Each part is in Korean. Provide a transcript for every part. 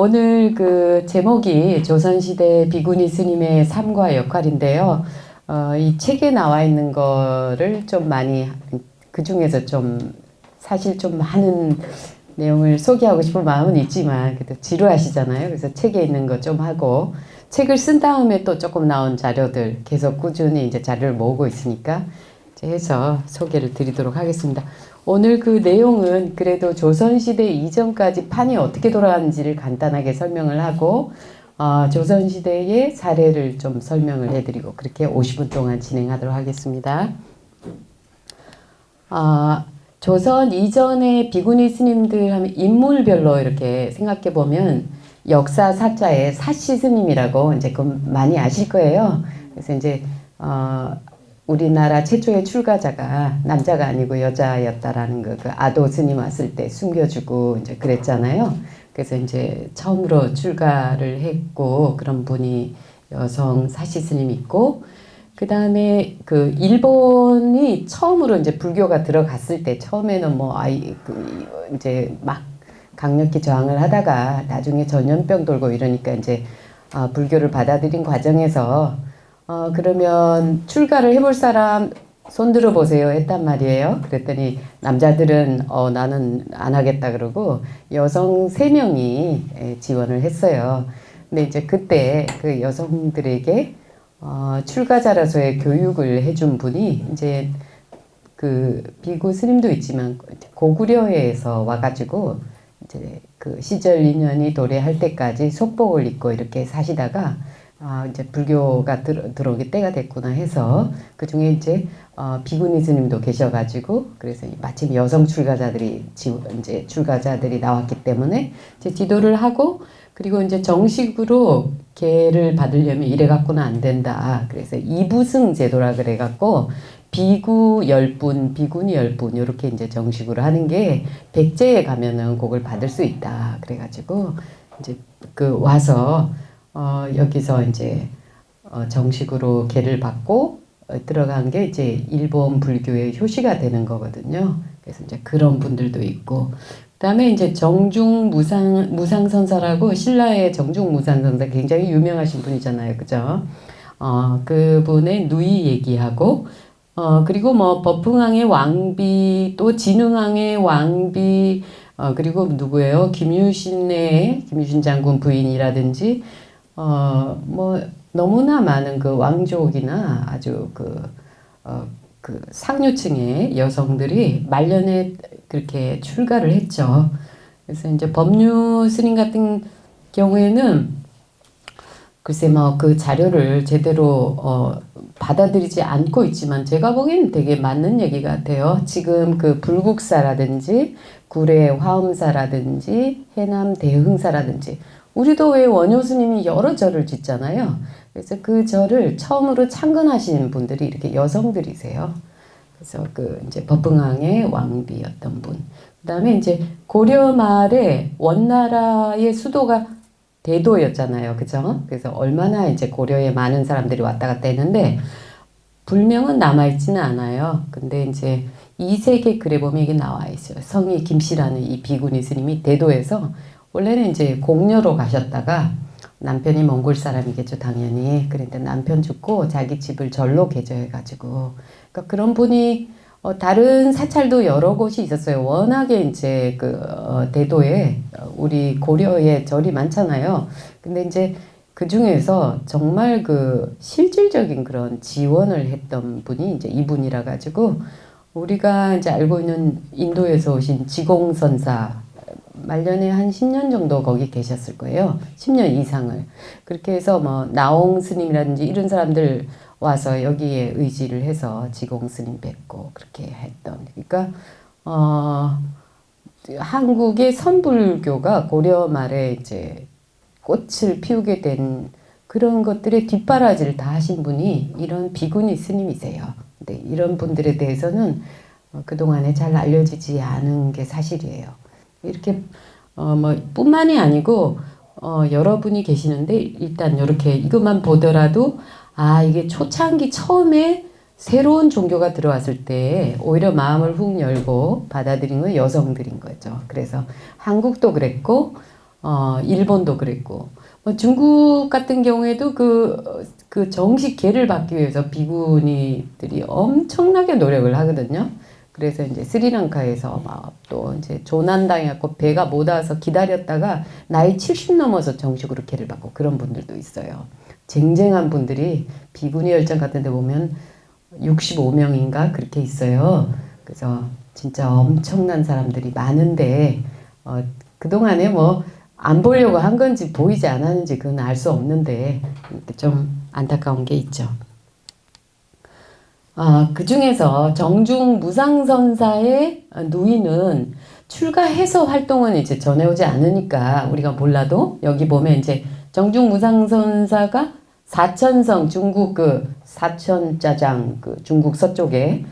오늘 그 제목이 조선시대 비구니 스님의 삶과 역할인데요. 이 책에 나와 있는 거를 좀 많이, 그 중에서 좀, 사실 좀 많은 내용을 소개하고 싶은 마음은 있지만, 그래도 지루하시잖아요. 그래서 책에 있는 거 좀 하고, 책을 쓴 다음에 또 조금 나온 자료들, 계속 꾸준히 이제 자료를 모으고 있으니까, 이제 해서 소개를 드리도록 하겠습니다. 오늘 그 내용은 그래도 조선시대 이전까지 판이 어떻게 돌아가는지를 간단하게 설명을 하고 조선시대의 사례를 좀 설명을 해드리고 그렇게 50분 동안 진행하도록 하겠습니다. 조선 이전의 비구니 스님들 하면 인물별로 이렇게 생각해 보면 역사 사자에 사시 스님이라고 이제 그 많이 아실 거예요. 그래서 이제 우리나라 최초의 출가자가 남자가 아니고 여자였다라는 그 아도 스님 왔을 때 숨겨주고 이제 그랬잖아요. 그래서 이제 처음으로 출가를 했고 그런 분이 여성 사시 스님 있고 그 다음에 그 일본이 처음으로 이제 불교가 들어갔을 때 처음에는 이제 막 강력히 저항을 하다가 나중에 전염병 돌고 이러니까 이제 불교를 받아들인 과정에서 그러면 출가를 해볼 사람 손 들어보세요 했단 말이에요. 그랬더니 남자들은 나는 안 하겠다 그러고 여성 3명이 지원을 했어요. 근데 이제 그때 그 여성들에게 출가자로서의 교육을 해준 분이 이제 그 비구 스님도 있지만 고구려에서 와가지고 이제 그 시절 인연이 도래할 때까지 속복을 입고 이렇게 사시다가 이제 불교가 들어오기 때가 됐구나 해서 그 중에 이제 비구니 스님도 계셔가지고 그래서 마침 여성 출가자들이 이제 출가자들이 나왔기 때문에 이제 지도를 하고 그리고 이제 정식으로 계를 받으려면 이래 갖고는 안 된다. 그래서 이부승 제도라 그래 갖고 비구 10분, 비구니 10분 이렇게 이제 정식으로 하는 게 백제에 가면은 그걸 받을 수 있다. 그래가지고 이제 그 와서 여기서 이제 정식으로 계를 받고 들어간 게 이제 일본 불교의 효시가 되는 거거든요. 그래서 이제 그런 분들도 있고, 그다음에 이제 정중무상선사라고 신라의 정중무상선사 굉장히 유명하신 분이잖아요, 그죠? 그분의 누이 얘기하고, 그리고 뭐 버풍왕의 왕비, 또 진흥왕의 왕비, 그리고 누구예요? 김유신 장군 부인이라든지. 너무나 많은 그 왕족이나 아주 그 상류층의 여성들이 말년에 그렇게 출가를 했죠. 그래서 이제 법류 스님 같은 경우에는 글쎄 그 자료를 제대로 받아들이지 않고 있지만 제가 보기에는 되게 맞는 얘기 같아요. 지금 그 불국사라든지 구례 화엄사라든지 해남 대흥사라든지 우리도 왜 원효 스님이 여러 절을 짓잖아요. 그래서 그 절을 처음으로 창건하신 분들이 이렇게 여성들이세요. 그래서 그 이제 법흥왕의 왕비였던 분. 그다음에 이제 고려 말에 원나라의 수도가 대도였잖아요. 그죠? 그래서 얼마나 이제 고려에 많은 사람들이 왔다 갔다 했는데 불명은 남아있지는 않아요. 근데 이제 이세계 글에 보면 이게 나와 있어요. 성이 김씨라는 이 비구니 스님이 대도에서 원래는 이제 공녀로 가셨다가 남편이 몽골 사람이겠죠, 당연히. 그런데 남편 죽고 자기 집을 절로 개조해가지고. 그러니까 그런 분이 다른 사찰도 여러 곳이 있었어요. 워낙에 이제 대도에 우리 고려에 절이 많잖아요. 근데 이제 그 중에서 정말 그 실질적인 그런 지원을 했던 분이 이제 이분이라 가지고 우리가 이제 알고 있는 인도에서 오신 지공선사 말년에 한 10년 정도 거기 계셨을 거예요. 10년 이상을. 그렇게 해서 나옹 스님이라든지 이런 사람들 와서 여기에 의지를 해서 지공 스님 뵙고 그렇게 했던. 그러니까 한국의 선불교가 고려 말에 이제 꽃을 피우게 된 그런 것들의 뒷바라지를 다 하신 분이 이런 비구니 스님이세요. 근데 이런 분들에 대해서는 그동안에 잘 알려지지 않은 게 사실이에요. 이렇게 뿐만이 아니고 여러분이 계시는데 일단 이렇게 이것만 보더라도 이게 초창기 처음에 새로운 종교가 들어왔을 때 오히려 마음을 훅 열고 받아들인 건 여성들인 거죠. 그래서 한국도 그랬고 일본도 그랬고, 뭐 중국 같은 경우에도 그 정식 계를 받기 위해서 비구니들이 엄청나게 노력을 하거든요. 그래서 이제 스리랑카에서 막 또 이제 조난당해갖고 배가 못 와서 기다렸다가 나이 70 넘어서 정식으로 계를 받고 그런 분들도 있어요. 쟁쟁한 분들이 비구니 열전 같은 데 보면 65명인가 그렇게 있어요. 그래서 진짜 엄청난 사람들이 많은데 그동안에 뭐 안 보려고 한 건지 보이지 않았는지 그건 알 수 없는데 좀 안타까운 게 있죠. 그 중에서 정중 무상선사의 누이는 출가해서 활동은 이제 전해오지 않으니까 우리가 몰라도 여기 보면 이제 정중 무상선사가 사천성 중국 그 사천짜장 그 중국 서쪽에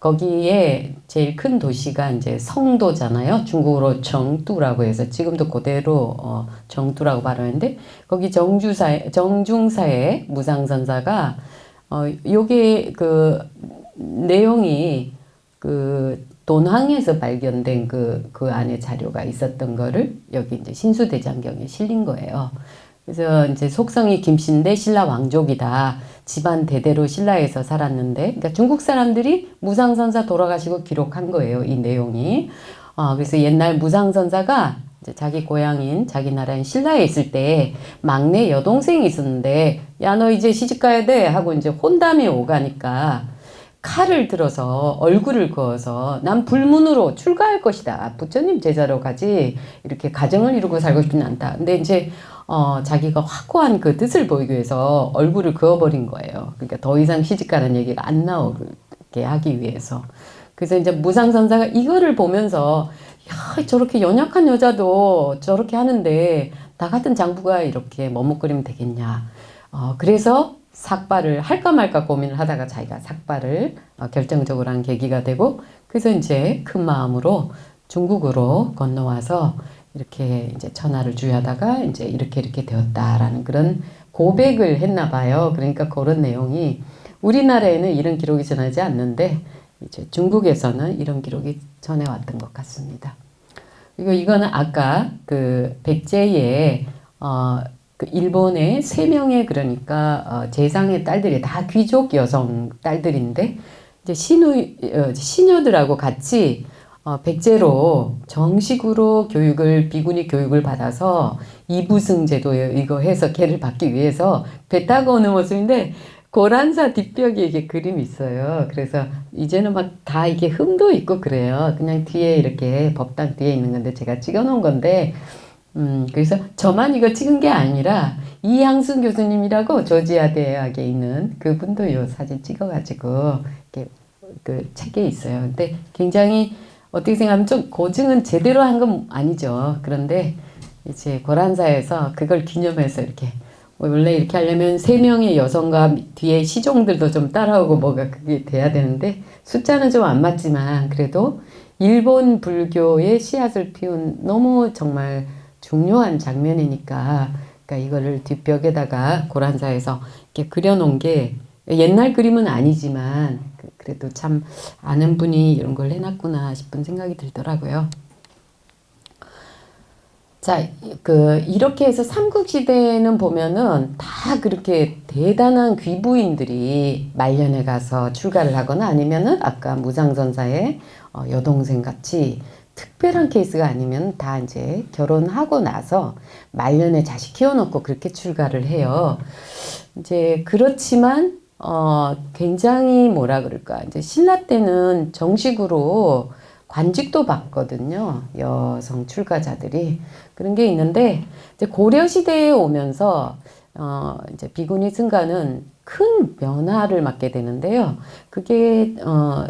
거기에 제일 큰 도시가 이제 성도잖아요. 중국어로 정두라고 해서 지금도 그대로 정두라고 발음하는데 거기 정중사의 무상선사가 요게 그 내용이 그 돈황에서 발견된 그 안에 자료가 있었던 거를 여기 이제 신수대장경에 실린 거예요. 그래서 이제 속성이 김씨인데 신라 왕족이다. 집안 대대로 신라에서 살았는데, 그러니까 중국 사람들이 무상선사 돌아가시고 기록한 거예요. 이 내용이. 그래서 옛날 무상선사가 이제 자기 고향인 자기 나라인 신라에 있을 때 막내 여동생이 있었는데, 야, 너 이제 시집 가야 돼 하고 이제 혼담이 오가니까 칼을 들어서 얼굴을 그어서 난 불문으로 출가할 것이다. 부처님 제자로 가지 이렇게 가정을 이루고 살고 싶지는 않다. 근데 이제 자기가 확고한 그 뜻을 보이기 위해서 얼굴을 그어버린 거예요. 그러니까 더 이상 시집가는 얘기가 안 나오게 하기 위해서. 그래서 이제 무상선사가 이거를 보면서 야, 저렇게 연약한 여자도 저렇게 하는데 나 같은 장부가 이렇게 머뭇거리면 되겠냐. 그래서 삭발을 할까 말까 고민을 하다가 자기가 삭발을 결정적으로 한 계기가 되고 그래서 이제 큰 마음으로 중국으로 건너와서 이렇게 이제 천하를 주유하다가 이제 이렇게 되었다라는 그런 고백을 했나 봐요. 그러니까 그런 내용이 우리나라에는 이런 기록이 전하지 않는데 이제 중국에서는 이런 기록이 전해왔던 것 같습니다. 그리고 이거는 아까 그 백제의 그 일본의 3명의 그러니까 재상의 딸들이 다 귀족 여성 딸들인데 이제 시녀들하고 같이 백제로 정식으로 비구니 교육을 받아서 이부승제도 이거 해서 걔를 받기 위해서 배 타고 오는 모습인데 고란사 뒷벽에 이게 그림이 있어요. 그래서 이제는 막 다 이게 흠도 있고 그래요. 그냥 뒤에 이렇게 법당 뒤에 있는 건데 제가 찍어 놓은 건데 그래서 저만 이거 찍은 게 아니라 이향순 교수님이라고 조지아 대학에 있는 그분도 이 사진 찍어가지고 이렇게 그 책에 있어요. 근데 굉장히 어떻게 생각하면 좀 고증은 제대로 한 건 아니죠. 그런데 이제 고란사에서 그걸 기념해서 이렇게 원래 이렇게 하려면 3명의 여성과 뒤에 시종들도 좀 따라오고 뭐가 그게 돼야 되는데 숫자는 좀 안 맞지만 그래도 일본 불교의 씨앗을 피운 너무 정말 중요한 장면이니까 그러니까 이거를 뒷벽에다가 고란사에서 이렇게 그려놓은 게 옛날 그림은 아니지만 그래도 참 아는 분이 이런 걸 해놨구나 싶은 생각이 들더라고요. 자, 이렇게 해서 삼국시대에는 보면은 다 그렇게 대단한 귀부인들이 말년에 가서 출가를 하거나 아니면은 아까 무상선사의 여동생 같이 특별한 케이스가 아니면 다 이제 결혼하고 나서 말년에 자식 키워놓고 그렇게 출가를 해요. 이제 그렇지만 굉장히 뭐라 그럴까 이제 신라 때는 정식으로 관직도 받거든요. 여성 출가자들이 그런 게 있는데 이제 고려 시대에 오면서 이제 비구니 승가는 큰 변화를 맞게 되는데요. 그게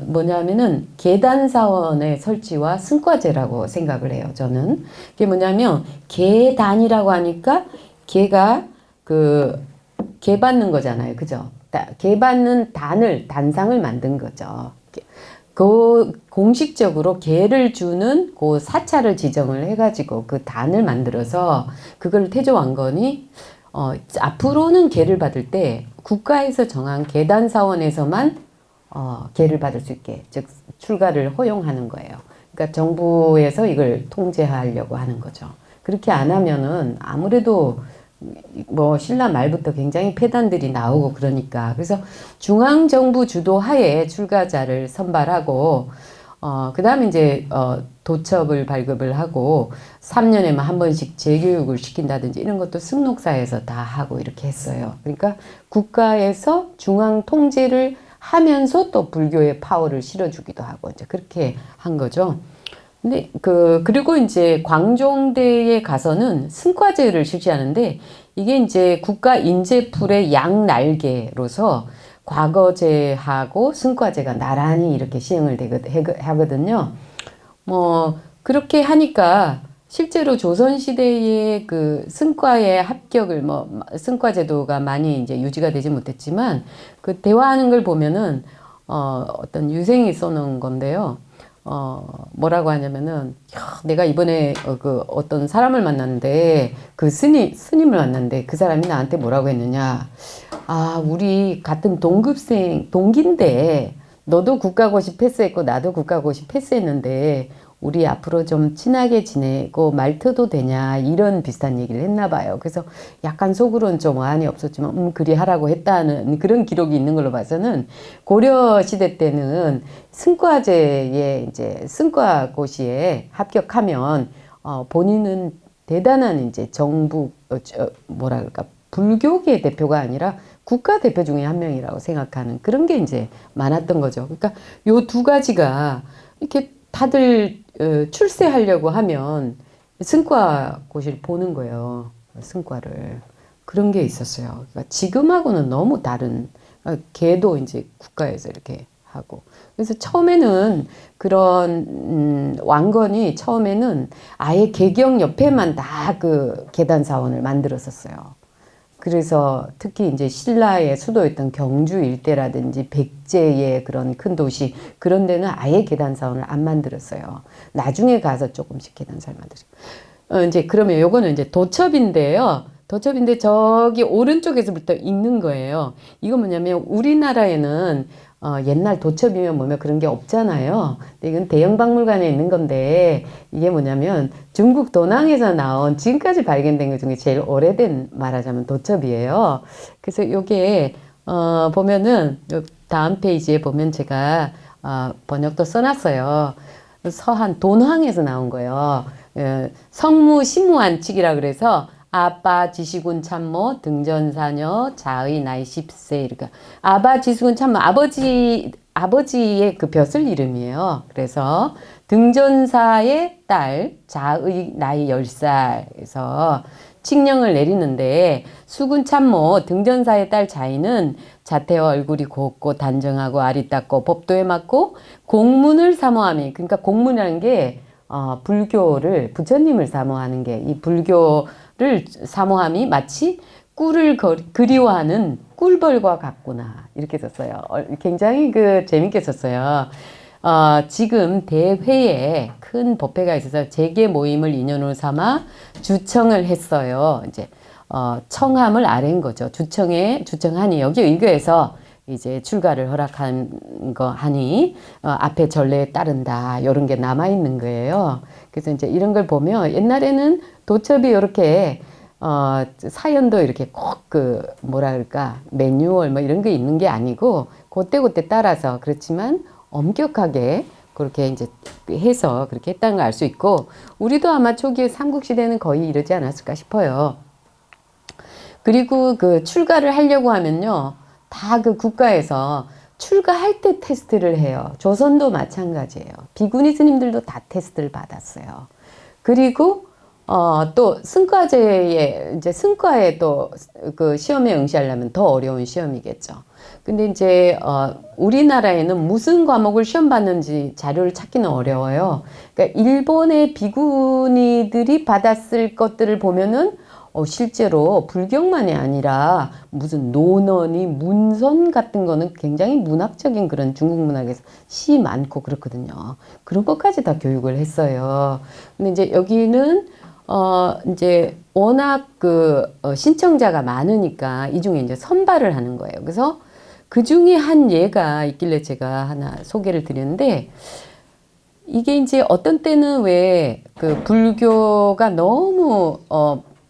뭐냐면은 계단사원의 설치와 승과제라고 생각을 해요. 저는 그게 뭐냐면 계단이라고 하니까 계가 계 받는 거잖아요. 그죠? 계 받는 단상을 만든 거죠. 그 공식적으로 계를 주는 그 사찰을 지정을 해가지고 그 단을 만들어서 그걸 태조왕건이 앞으로는 계를 받을 때 국가에서 정한 계단 사원에서만 계를 받을 수 있게 즉 출가를 허용하는 거예요. 그러니까 정부에서 이걸 통제하려고 하는 거죠. 그렇게 안 하면은 아무래도 뭐 신라 말부터 굉장히 폐단들이 나오고 그러니까 그래서 중앙정부 주도 하에 출가자를 선발하고 그 다음에 이제 도첩을 발급을 하고 3년에만 한 번씩 재교육을 시킨다든지 이런 것도 승록사에서 다 하고 이렇게 했어요. 그러니까 국가에서 중앙 통제를 하면서 또 불교의 파워를 실어주기도 하고 이제 그렇게 한 거죠. 근데 그리고 이제 광종대에 가서는 승과제를 실시하는데 이게 이제 국가 인재풀의 양날개로서 과거제하고 승과제가 나란히 이렇게 시행을 하거든요. 뭐 그렇게 하니까 실제로 조선시대의 그 승과의 합격을 뭐 승과제도가 많이 이제 유지가 되지 못했지만 그 대화하는 걸 보면은 어떤 유생이 써놓은 건데요. 뭐라고 하냐면은, 야, 내가 이번에 어떤 사람을 만났는데, 스님을 만났는데, 그 사람이 나한테 뭐라고 했느냐. 아, 우리 같은 동기인데, 너도 국가고시 패스했고, 나도 국가고시 패스했는데, 우리 앞으로 좀 친하게 지내고 말투도 되냐 이런 비슷한 얘기를 했나 봐요. 그래서 약간 속으로는 좀 어안이 없었지만 그리 하라고 했다는 그런 기록이 있는 걸로 봐서는 고려 시대 때는 승과제에 이제 승과고시에 합격하면 본인은 대단한 이제 정부 뭐랄까 불교계 대표가 아니라 국가 대표 중에 한 명이라고 생각하는 그런 게 이제 많았던 거죠. 그러니까 요 두 가지가 이렇게 다들 출세하려고 하면 승과고시를 보는 거예요. 승과를. 그런 게 있었어요. 그러니까 지금하고는 너무 다른, 걔도 이제 국가에서 이렇게 하고. 그래서 처음에는 그런, 왕건이 처음에는 아예 개경 옆에만 다 그 계단 사원을 만들었었어요. 그래서 특히 이제 신라의 수도였던 경주 일대라든지 백제의 그런 큰 도시 그런 데는 아예 계단사원을 안 만들었어요. 나중에 가서 조금씩 계단사를 만들어요. 이제 그러면 요거는 이제 도첩인데요. 도첩인데 저기 오른쪽에서부터 읽는 거예요. 이거 뭐냐면 우리나라에는 옛날 도첩이면 뭐면 그런 게 없잖아요. 근데 이건 대형박물관에 있는 건데 이게 뭐냐면 중국 도낭에서 나온 지금까지 발견된 것 중에 제일 오래된 말하자면 도첩이에요. 그래서 요게 보면은 요 다음 페이지에 보면 제가 번역도 써놨어요. 서한 돈황에서 나온 거예요. 성무 심무안칙이라 그래서 아빠 지시군 참모 등전사녀 자의 나이 10세 이렇게 아바 지시군 참모 아버지의 그 벼슬 이름이에요. 그래서 등전사의 딸 자의 나이 10살에서 칙령을 내리는데 수군 참모 등전사의 딸 자의는 자태와 얼굴이 곱고 단정하고 아리따고 법도에 맞고 공문을 사모하며 그러니까 공문이라는 게 불교를 부처님을 사모하는 게 이 불교를 사모함이 마치 꿀을 그리워하는 꿀벌과 같구나 이렇게 썼어요. 굉장히 재밌게 썼어요. 지금 대회에 큰 법회가 있어서 재계 모임을 인연으로 삼아 주청을 했어요. 이제 청함을 아래인 거죠. 주청하니 여기 의거해서 이제 출가를 허락한 거 하니 앞에 전례에 따른다 이런 게 남아 있는 거예요. 그래서 이제 이런 걸 보면 옛날에는 도첩이 이렇게 사연도 이렇게 꼭 뭐랄까 매뉴얼 뭐 이런 게 있는 게 아니고 그때그때 따라서 그렇지만 엄격하게 그렇게 이제 해서 그렇게 했다는 걸 알 수 있고 우리도 아마 초기에 삼국시대는 거의 이러지 않았을까 싶어요. 그리고 출가를 하려고 하면요. 다 국가에서 출가할 때 테스트를 해요. 조선도 마찬가지예요. 비구니 스님들도 다 테스트를 받았어요. 그리고 또 승과제에 이제 승과에 또 시험에 응시하려면 더 어려운 시험이겠죠. 근데 이제 우리나라에는 무슨 과목을 시험 봤는지 자료를 찾기는 어려워요. 그러니까 일본의 비구니들이 받았을 것들을 보면은 실제로 불경만이 아니라 무슨 논어니 문선 같은 거는 굉장히 문학적인 그런 중국 문학에서 시 많고 그렇거든요. 그런 것까지 다 교육을 했어요. 근데 이제 여기는 이제 워낙 신청자가 많으니까 이 중에 이제 선발을 하는 거예요. 그래서 그 중에 한 예가 있길래 제가 하나 소개를 드리는데 이게 이제 어떤 때는 왜 그 불교가 너무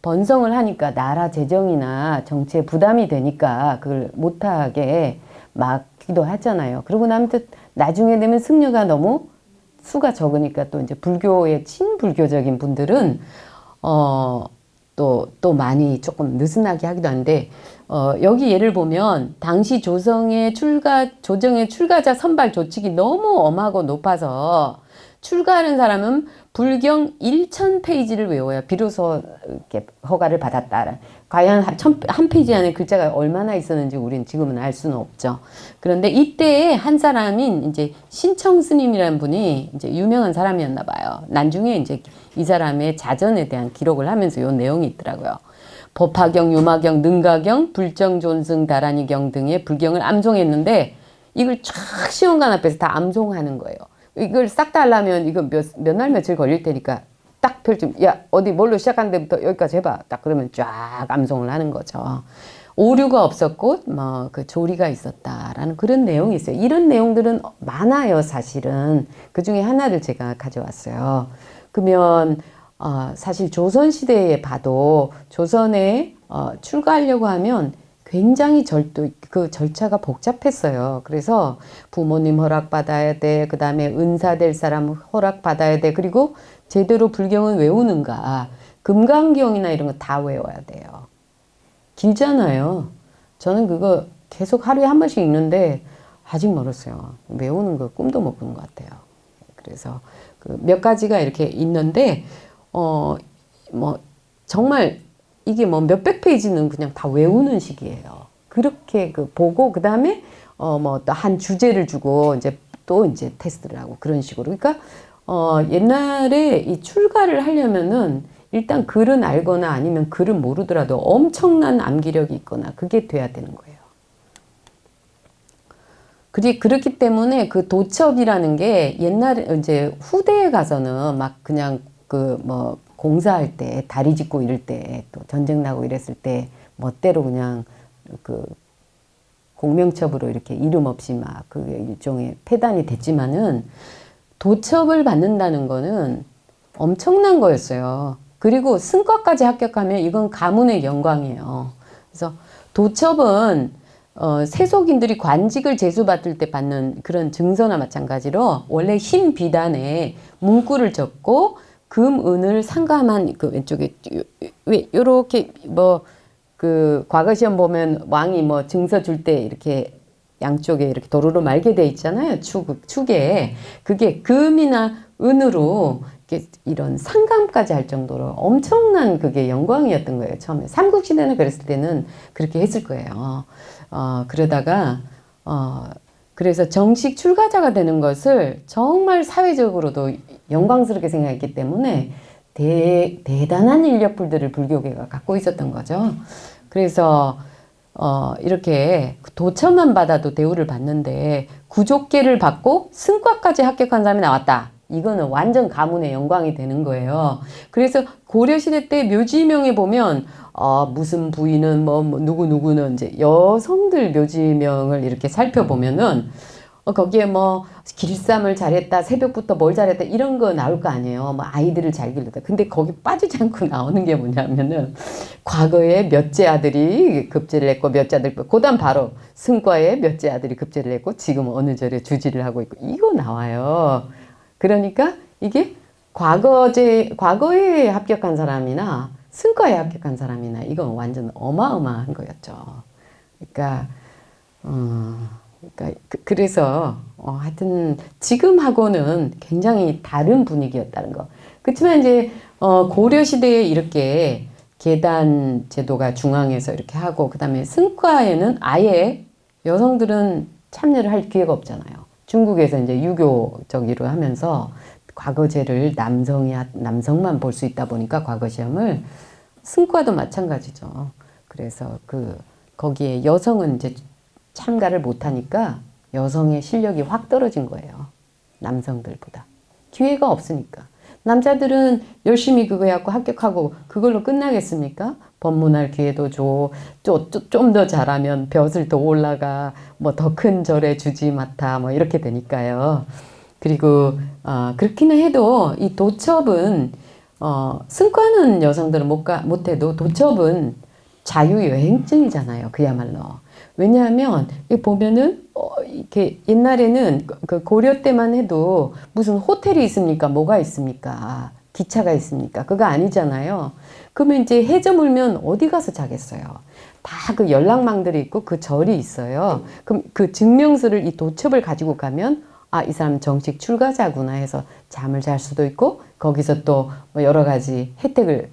번성을 하니까 나라 재정이나 정치에 부담이 되니까 그걸 못하게 막기도 하잖아요. 그러고 나면 또 나중에 되면 승려가 너무 수가 적으니까 또 이제 불교의 친불교적인 분들은 또 많이 조금 느슨하게 하기도 하는데 여기 예를 보면 당시 조정의 출가자 선발 조칙이 너무 엄하고 높아서 출가하는 사람은 불경 1000페이지를 외워야 비로소 이렇게 허가를 받았다. 과연 한 페이지 안에 글자가 얼마나 있었는지 우리는 지금은 알 수는 없죠. 그런데 이때에 한 사람인 이제 신청 스님이라는 분이 이제 유명한 사람이었나 봐요. 나중에 이제 이 사람의 자전에 대한 기록을 하면서 요 내용이 있더라고요. 법화경, 요마경, 능가경, 불정존승, 다라니경 등의 불경을 암송했는데 이걸 쫙 시험관 앞에서 다 암송하는 거예요. 이걸 싹 다 하려면 이거 몇 날 며칠 걸릴 테니까 딱 펼치면 야 어디 뭘로 시작한 데부터 여기까지 해봐. 딱 그러면 쫙 암송을 하는 거죠. 오류가 없었고 뭐 그 조리가 있었다라는 그런 내용이 있어요. 이런 내용들은 많아요. 사실은 그 중에 하나를 제가 가져왔어요. 그러면 사실 조선시대에 봐도 조선에 출가하려고 하면 굉장히 그 절차가 복잡했어요. 그래서 부모님 허락받아야 돼. 그 다음에 은사 될 사람 허락받아야 돼. 그리고 제대로 불경은 외우는가. 금강경이나 이런 거 다 외워야 돼요. 길잖아요. 저는 그거 계속 하루에 한 번씩 읽는데 아직 멀었어요. 외우는 거 꿈도 못 꾸는 것 같아요. 그래서 그 몇 가지가 이렇게 있는데 뭐 정말 이게 뭐 몇백 페이지는 그냥 다 외우는 식이에요. 그렇게 그 보고 그 다음에 뭐 또 한 주제를 주고 이제 또 이제 테스트를 하고 그런 식으로. 그러니까 옛날에 이 출가를 하려면은 일단 글은 알거나 아니면 글은 모르더라도 엄청난 암기력이 있거나 그게 돼야 되는 거예요. 그렇기 때문에 그 도첩이라는 게 옛날에 이제 후대에 가서는 막 그냥 그 뭐 공사할 때 다리 짚고 이럴 때 또 전쟁 나고 이랬을 때 멋대로 그냥 그 공명첩으로 이렇게 이름 없이 막 그게 일종의 폐단이 됐지만은 도첩을 받는다는 거는 엄청난 거였어요. 그리고 승과까지 합격하면 이건 가문의 영광이에요. 그래서 도첩은 세속인들이 관직을 제수받을 때 받는 그런 증서나 마찬가지로 원래 흰 비단에 문구를 적고 금, 은을 상감한 그 왼쪽에 왜 요렇게 뭐 그 과거 시험 보면 왕이 뭐 증서 줄 때 이렇게 양쪽에 이렇게 도로로 말게 돼 있잖아요. 축에 그게 금이나 은으로 이렇게 이런 상감까지 할 정도로 엄청난 그게 영광이었던 거예요. 처음에 삼국시대는 그랬을 때는 그렇게 했을 거예요. 그러다가 그래서 정식 출가자가 되는 것을 정말 사회적으로도 영광스럽게 생각했기 때문에 대단한 인력풀들을 불교계가 갖고 있었던 거죠. 그래서 이렇게 도처만 받아도 대우를 받는데 구족계를 받고 승과까지 합격한 사람이 나왔다. 이거는 완전 가문의 영광이 되는 거예요. 그래서 고려시대 때 묘지명에 보면 무슨 부인은 뭐 누구누구는 이제 여성들 묘지명을 이렇게 살펴보면은 거기에 뭐 길쌈을 잘했다, 새벽부터 뭘 잘했다 이런 거 나올 거 아니에요. 뭐 아이들을 잘 길렀다. 근데 거기 빠지지 않고 나오는 게 뭐냐면은 과거에 몇째 아들이 급제를 했고 몇째 아들 그다음 바로 승과에 몇째 아들이 급제를 했고 지금 어느 절에 주지를 하고 있고 이거 나와요. 그러니까 이게 과거에 합격한 사람이나 승과에 합격한 사람이나 이건 완전 어마어마한 거였죠. 그러니까 그래서 하여튼 지금하고는 굉장히 다른 분위기였다는 거. 그렇지만 이제 고려 시대에 이렇게 계단 제도가 중앙에서 이렇게 하고 그다음에 승과에는 아예 여성들은 참여를 할 기회가 없잖아요. 중국에서 이제 유교적으로 하면서 과거제를 남성만 볼 수 있다 보니까 과거 시험을 승과도 마찬가지죠. 그래서 거기에 여성은 이제 참가를 못하니까 여성의 실력이 확 떨어진 거예요. 남성들보다. 기회가 없으니까. 남자들은 열심히 그거 해갖고 합격하고 그걸로 끝나겠습니까? 법문할 기회도 줘. 좀 더 잘하면 벼슬 더 올라가. 뭐 더 큰 절에 주지 맡아. 뭐 이렇게 되니까요. 그리고 그렇기는 해도 이 도첩은 승과는 여성들은 못해도 도첩은 자유여행증이잖아요. 그야말로. 왜냐하면 보면은 이렇게 옛날에는 그 고려 때만 해도 무슨 호텔이 있습니까? 뭐가 있습니까? 기차가 있습니까? 그거 아니잖아요. 그러면 이제 해저 물면 어디 가서 자겠어요? 다 그 연락망들이 있고 그 절이 있어요. 그럼 그 증명서를 이 도첩을 가지고 가면 이 사람 정식 출가자구나 해서 잠을 잘 수도 있고 거기서 또 여러 가지 혜택을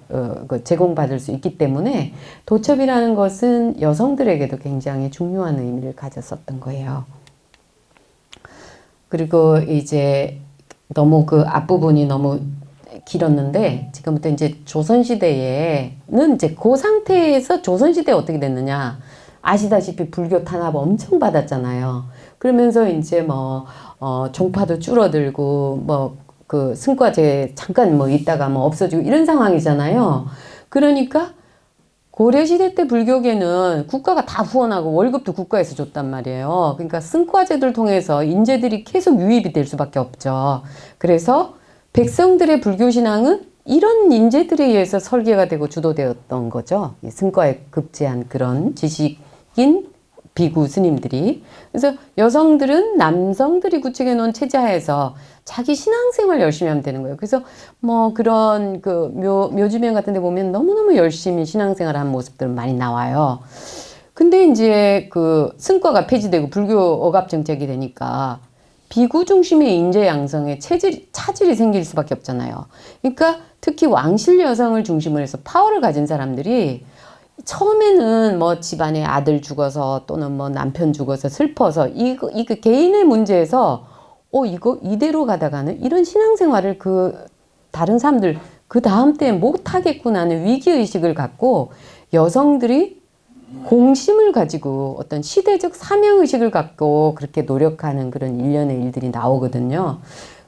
제공받을 수 있기 때문에 도첩이라는 것은 여성들에게도 굉장히 중요한 의미를 가졌었던 거예요. 그리고 이제 너무 그 앞부분이 너무 길었는데 지금부터 이제 조선시대에는 이제 그 상태에서 조선시대에 어떻게 됐느냐 아시다시피 불교 탄압 엄청 받았잖아요. 그러면서 이제 종파도 줄어들고 그 승과제 잠깐 있다가 없어지고 이런 상황이잖아요. 그러니까 고려시대 때 불교계는 국가가 다 후원하고 월급도 국가에서 줬단 말이에요. 그러니까 승과제들 통해서 인재들이 계속 유입이 될 수밖에 없죠. 그래서 백성들의 불교신앙은 이런 인재들에 의해서 설계가 되고 주도되었던 거죠. 승과에 급제한 그런 지식인 비구 스님들이. 그래서 여성들은 남성들이 구축해 놓은 체제 하에서 자기 신앙생활 열심히 하면 되는 거예요. 그래서 그런 그 묘주명 같은 데 보면 너무너무 열심히 신앙생활 하는 모습들 많이 나와요. 근데 이제 그 승과가 폐지되고 불교 억압 정책이 되니까 비구 중심의 인재 양성에 차질이 생길 수밖에 없잖아요. 그러니까 특히 왕실 여성을 중심으로 해서 파워를 가진 사람들이 처음에는 집안에 아들 죽어서 또는 남편 죽어서 슬퍼서 이거 개인의 문제에서 이거 이대로 가다가는 이런 신앙생활을 다른 사람들 그 다음 때 못하겠구나 하는 위기의식을 갖고 여성들이 공심을 가지고 어떤 시대적 사명의식을 갖고 그렇게 노력하는 그런 일련의 일들이 나오거든요.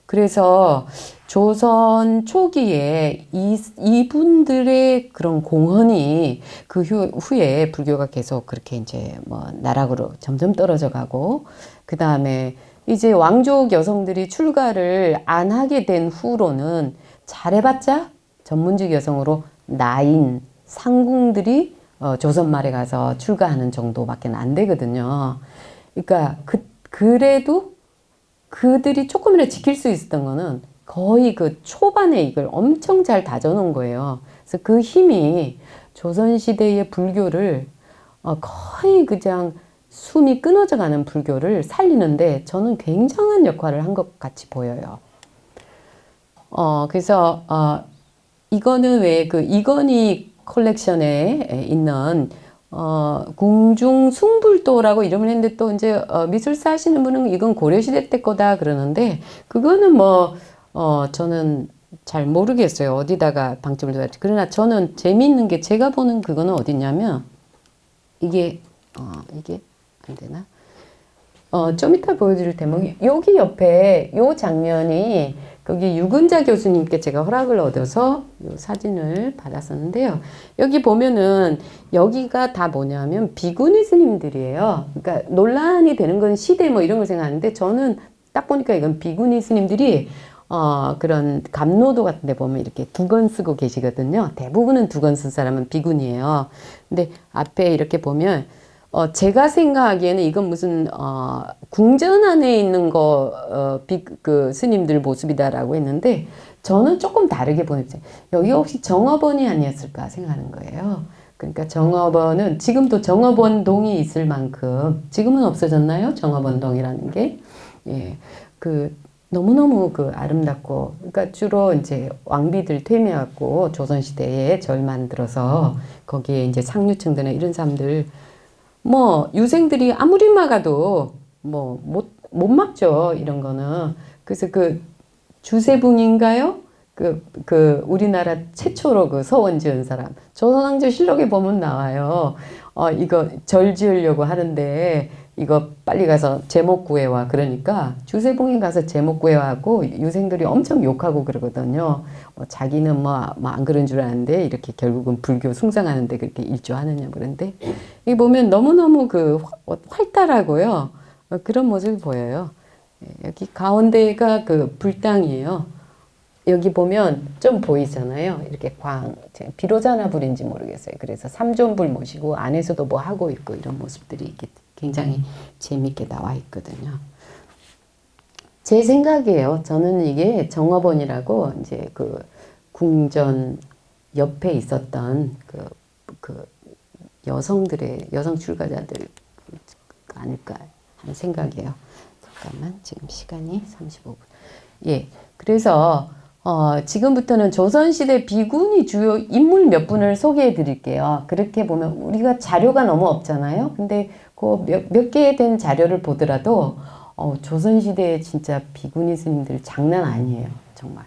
그래서 조선 초기에 이분들의 그런 공헌이 그 후에 불교가 계속 그렇게 이제 나락으로 점점 떨어져 가고 그 다음에 이제 왕족 여성들이 출가를 안 하게 된 후로는 잘해봤자 전문직 여성으로 나인 상궁들이 조선 말에 가서 출가하는 정도밖에 안 되거든요. 그러니까 그래도 그들이 조금이라도 지킬 수 있었던 거는 거의 그 초반에 이걸 엄청 잘 다져놓은 거예요. 그래서 그 힘이 조선시대의 불교를 거의 그냥 숨이 끊어져 가는 불교를 살리는데 저는 굉장한 역할을 한 것 같이 보여요. 그래서 이거는 왜 그 이건희 컬렉션에 있는 궁중 숭불도라고 이름을 했는데 또 이제 미술사 하시는 분은 이건 고려시대 때 거다 그러는데 그거는 저는 잘 모르겠어요. 어디다가 방점을 둬야 할지. 그러나 저는 재미있는 게 제가 보는 그거는 어디냐면 이게 안 되나? 좀 이따 보여드릴 대목이 여기 옆에 요 장면이 거기 유근자 교수님께 제가 허락을 얻어서 요 사진을 받았었는데요. 여기 보면은 여기가 다 뭐냐면 비구니 스님들이에요. 그러니까 논란이 되는 건 시대 이런 걸 생각하는데 저는 딱 보니까 이건 비구니 스님들이 그런 감로도 같은 데 보면 이렇게 두건 쓰고 계시거든요. 대부분은 두건 쓴 사람은 비구니예요. 근데 앞에 이렇게 보면 제가 생각하기에는 이건 무슨 궁전 안에 있는 그 스님들 모습이다라고 했는데 저는 조금 다르게 보냈어요. 여기 혹시 정업원이 아니었을까 생각하는 거예요. 그러니까 정업원은 지금도 정업원동이 있을 만큼 지금은 없어졌나요? 정업원동이라는 게 너무너무 아름답고 그러니까 주로 이제 왕비들 퇴미하고 조선시대에 절 만들어서 거기에 이제 상류층들이나 이런 사람들 유생들이 아무리 막아도 못 막죠. 이런 거는. 그래서 주세붕인가요? 우리나라 최초로 서원 지은 사람. 조선왕조 실록에 보면 나와요. 이거 절 지으려고 하는데 이거 빨리 가서 제목 구해와. 그러니까 주세붕이 가서 제목 구해와고 유생들이 엄청 욕하고 그러거든요. 자기는 안 그런 줄 아는데 이렇게 결국은 불교 숭상하는데 그렇게 일조하느냐 그런데 이 보면 너무너무 활달하고요. 그런 모습이 보여요. 여기 가운데가 그 불당이에요. 여기 보면 좀 보이잖아요. 이렇게 비로자나 불인지 모르겠어요. 그래서 삼존불 모시고 안에서도 뭐 하고 있고 이런 모습들이 이렇게 굉장히 재밌게 나와 있거든요. 제 생각이에요. 저는 이게 정업원이라고 이제 그 궁전 옆에 있었던 그 여성들의 여성 출가자들 아닐까 하는 생각이에요. 잠깐만 지금 시간이 35분. 예, 그래서 지금부터는 조선시대 비군이 주요 인물 몇 분을 소개해 드릴게요. 그렇게 보면 우리가 자료가 너무 없잖아요. 근데 그 몇 개 된 자료를 보더라도 조선시대에 진짜 비구니 스님들 장난 아니에요. 정말.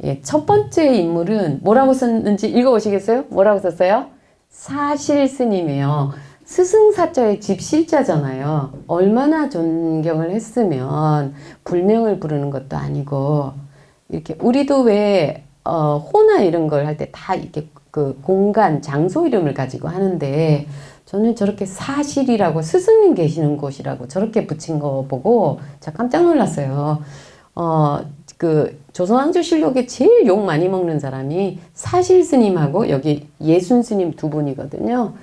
예, 첫 번째 인물은 뭐라고 썼는지 읽어보시겠어요? 뭐라고 썼어요? 사실 스님이에요. 스승사자의 집실자잖아요. 얼마나 존경을 했으면 불명을 부르는 것도 아니고 이렇게 우리도 왜 호나 이런 걸 할 때 다 이렇게 그 공간, 장소 이름을 가지고 하는데 저는 저렇게 사실이라고 스승님 계시는 곳이라고 저렇게 붙인 거 보고 제가 깜짝 놀랐어요. 그 조선왕조실록에 제일 욕 많이 먹는 사람이 사실 스님하고 여기 예순 스님 두 분이거든요.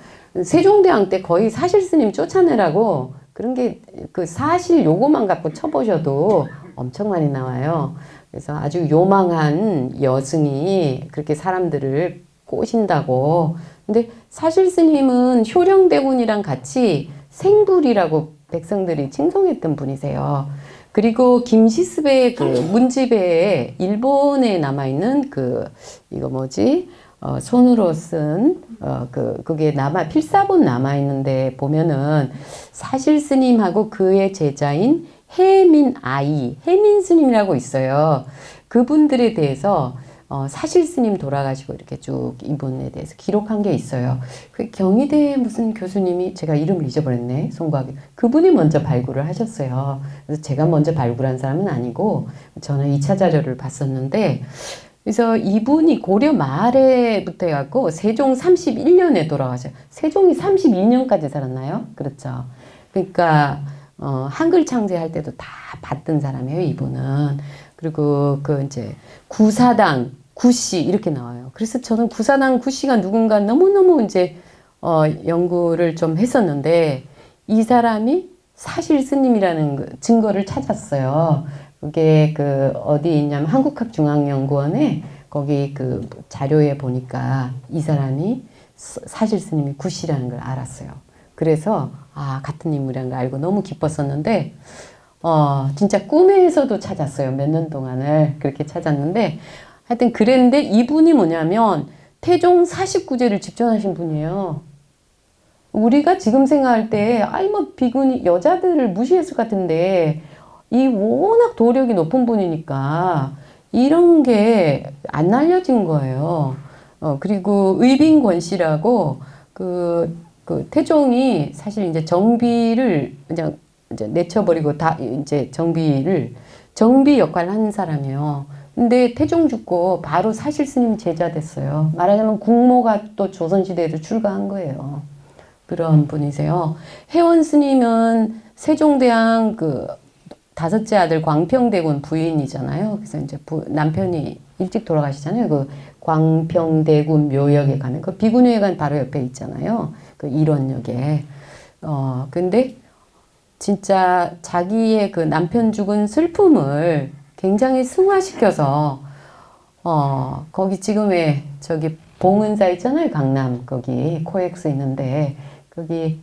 세종대왕 때 거의 사실 스님 쫓아내라고 그런 게 그 사실 요거만 갖고 쳐보셔도 엄청 많이 나와요. 그래서 아주 요망한 여승이 그렇게 사람들을 꼬신다고. 근데 사실 스님은 효령대군이랑 같이 생불이라고 백성들이 칭송했던 분이세요. 그리고 김시습의 그 문집에 일본에 남아있는 이거 뭐지? 손으로 쓴, 그게 필사본 남아있는데 보면은 사실 스님하고 그의 제자인 해민 스님이라고 있어요. 그분들에 대해서 사실 스님 돌아가시고 이렇게 쭉 이분에 대해서 기록한 게 있어요. 그 경희대 무슨 교수님이 제가 이름을 잊어버렸네. 송구하게. 그분이 먼저 발굴을 하셨어요. 그래서 제가 먼저 발굴한 사람은 아니고 저는 2차 자료를 봤었는데 그래서 이분이 고려 말에부터 해갖고 세종 31년에 돌아가셔요. 세종이 32년까지 살았나요? 그렇죠. 그러니까 한글 창제할 때도 다 봤던 사람이에요, 이분은. 그리고 이제 구사당 구씨 이렇게 나와요. 그래서 저는 구사당 구씨가 누군가 너무너무 이제 연구를 좀 했었는데 이 사람이 사실 스님이라는 증거를 찾았어요. 그게 어디 있냐면 한국학중앙연구원에 거기 자료에 보니까 이 사람이 사실 스님이 구씨라는 걸 알았어요. 그래서 같은 인물이라는 걸 알고 너무 기뻤었는데 진짜 꿈에서도 찾았어요. 몇 년 동안을 그렇게 찾았는데 하여튼 그랬는데 이분이 뭐냐면 태종 49제를 집전하신 분이에요. 우리가 지금 생각할 때 비구니 여자들을 무시했을 것 같은데 이 워낙 도력이 높은 분이니까 이런 게 안 알려진 거예요. 그리고 의빈권 씨라고 태종이 사실 이제 정비를 그냥 이제 내쳐버리고 이제 정비 역할을 하는 사람이에요. 근데 태종 죽고 바로 사실 스님 제자 됐어요. 말하자면 국모가 또 조선시대에도 출가한 거예요. 그런 분이세요. 혜원 스님은 세종대왕 다섯째 아들 광평대군 부인이잖아요. 그래서 이제 남편이 일찍 돌아가시잖아요. 광평대군 묘역에 가면 비군회관 바로 옆에 있잖아요. 일원역에. 근데 진짜 자기의 남편 죽은 슬픔을 굉장히 승화시켜서 거기 지금의 저기 봉은사 있잖아요. 강남 거기 코엑스 있는데 거기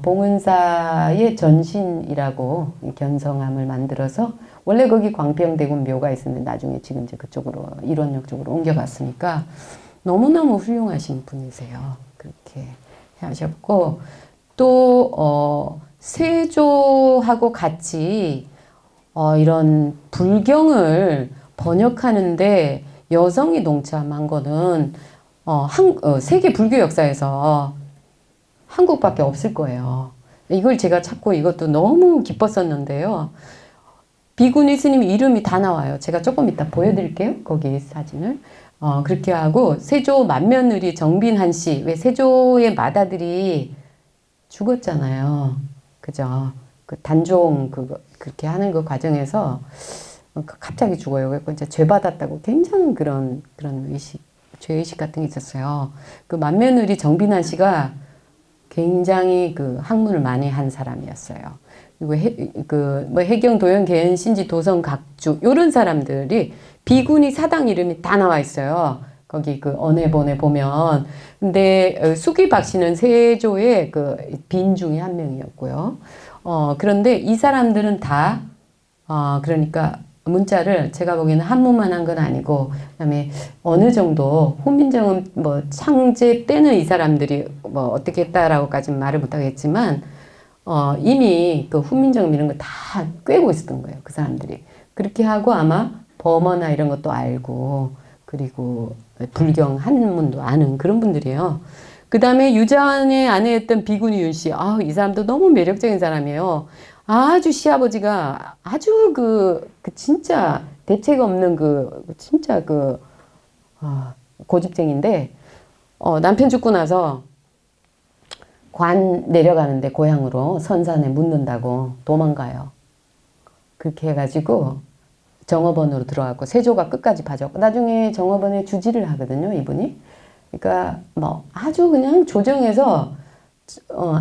봉은사의 전신이라고 견성함을 만들어서 원래 거기 광평대군 묘가 있었는데 나중에 지금 이제 그쪽으로 일원역 쪽으로 옮겨갔으니까 너무너무 훌륭하신 분이세요. 그렇게 하셨고 또 세조하고 같이 이런 불경을 번역하는데 여성이 동참한 거는 세계 불교 역사에서 한국밖에 없을 거예요. 이걸 제가 찾고 이것도 너무 기뻤었는데요. 비구니 스님 이름이 다 나와요. 제가 조금 이따 보여드릴게요. 거기 사진을. 그렇게 하고 세조 맏며느리 정빈한 씨. 왜 세조의 맏아들이 죽었잖아요. 그죠? 그 단종 그렇게 하는 그 과정에서 갑자기 죽어요. 그래서 이제 죄 받았다고 굉장히 그런 죄의식 같은 게 있었어요. 그 맏며느리 정빈한 씨가 굉장히 그 학문을 많이 한 사람이었어요. 그리고 뭐 해경, 도연, 계연, 신지, 도성, 각주 이런 사람들이 비구니 사당 이름이 다 나와 있어요. 거기 그 언해본에 보면. 근데 수기박 씨는 세조의 그 빈 중에 한 명이었고요. 그런데 이 사람들은 다 그러니까 문자를 제가 보기에는 한문만 한 건 아니고, 그다음에 어느 정도 훈민정음 뭐 창제 때는 이 사람들이 뭐 어떻게 했다라고까지는 말을 못 하겠지만, 이미 그 훈민정음 이런 거 다 꿰고 있었던 거예요. 그 사람들이. 그렇게 하고 아마 범어나 이런 것도 알고, 그리고 불경 한문도 아는 그런 분들이에요. 그 다음에 유자원의 아내였던 비구니 윤 씨. 이 사람도 너무 매력적인 사람이에요. 아주 시아버지가 아주 진짜 대책 없는 진짜 고집쟁인데, 남편 죽고 나서 관 내려가는데 고향으로 선산에 묻는다고 도망가요. 그렇게 해가지고 정업원으로 들어갔고 세조가 끝까지 봐줬고 나중에 정업원에 주지를 하거든요, 이분이. 그러니까 뭐 아주 그냥 조정에서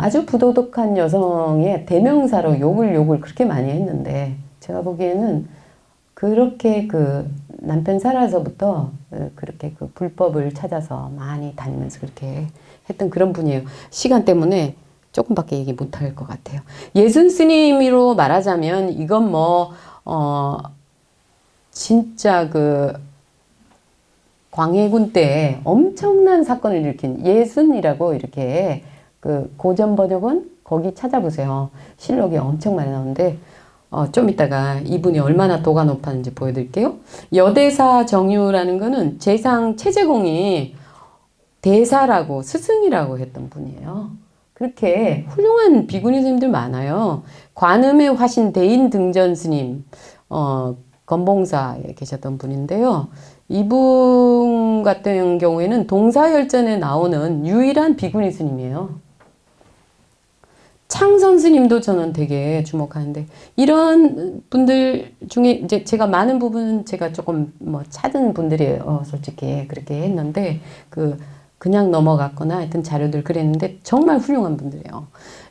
아주 부도덕한 여성의 대명사로 욕을 그렇게 많이 했는데, 제가 보기에는 그렇게 그 남편 살아서부터 그렇게 그 불법을 찾아서 많이 다니면서 그렇게 했던 그런 분이에요. 시간 때문에 조금밖에 얘기 못할 것 같아요. 예순 스님으로 말하자면 이건 뭐 진짜 광해군 때 엄청난 사건을 일으킨 예순이라고 이렇게 그 고전 번역은 거기 찾아보세요. 실록이 엄청 많이 나오는데 좀 이따가 이분이 얼마나 도가 높았는지 보여드릴게요. 여대사 정유라는 거는 재상 최재공이 대사라고 스승이라고 했던 분이에요. 그렇게 훌륭한 비구니 스님들 많아요. 관음의 화신 대인 등전 스님, 건봉사에 계셨던 분인데요. 이분 같은 경우에는 동사열전에 나오는 유일한 비구니 스님이에요. 창선 스님도 저는 되게 주목하는데, 이런 분들 중에 이제 제가 많은 부분은 제가 조금 뭐 찾은 분들이에요. 솔직히 그렇게 했는데 그냥 넘어갔거나 하여튼 자료들 그랬는데 정말 훌륭한 분들이에요.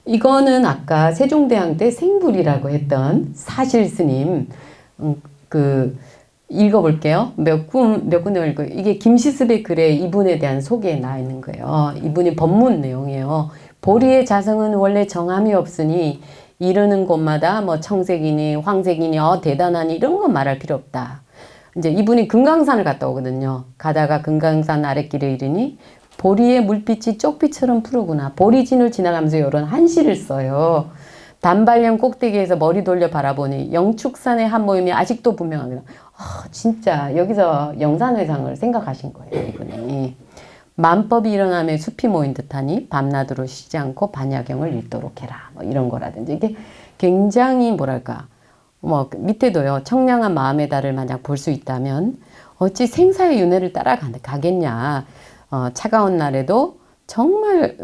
이거는 아까 세종대왕 때 생불이라고 했던 사실 스님, 읽어볼게요. 몇 군데 읽고, 이게 김시습의 글에 이분에 대한 소개에 나와 있는 거예요. 이분이 법문 내용이에요. 보리의 자성은 원래 정함이 없으니 이르는 곳마다 뭐 청색이니 황색이니 대단하니 이런 거 말할 필요 없다. 이제 이분이 금강산을 갔다 오거든요. 가다가 금강산 아랫길에 이르니 보리의 물빛이 쪽빛처럼 푸르구나. 보리진을 지나가면서 이런 한시를 써요. 단발령 꼭대기에서 머리 돌려 바라보니 영축산의 한 모임이 아직도 분명하구나. 진짜 여기서 영산회상을 생각하신 거예요, 이분이. 만법이 일어나며 숲이 모인 듯하니 밤낮으로 쉬지 않고 반야경을 읽도록 해라. 뭐 이런 거라든지. 이게 굉장히 뭐랄까, 뭐 밑에도요. 청량한 마음의 달을 만약 볼 수 있다면 어찌 생사의 윤회를 따라가겠냐. 차가운 날에도 정말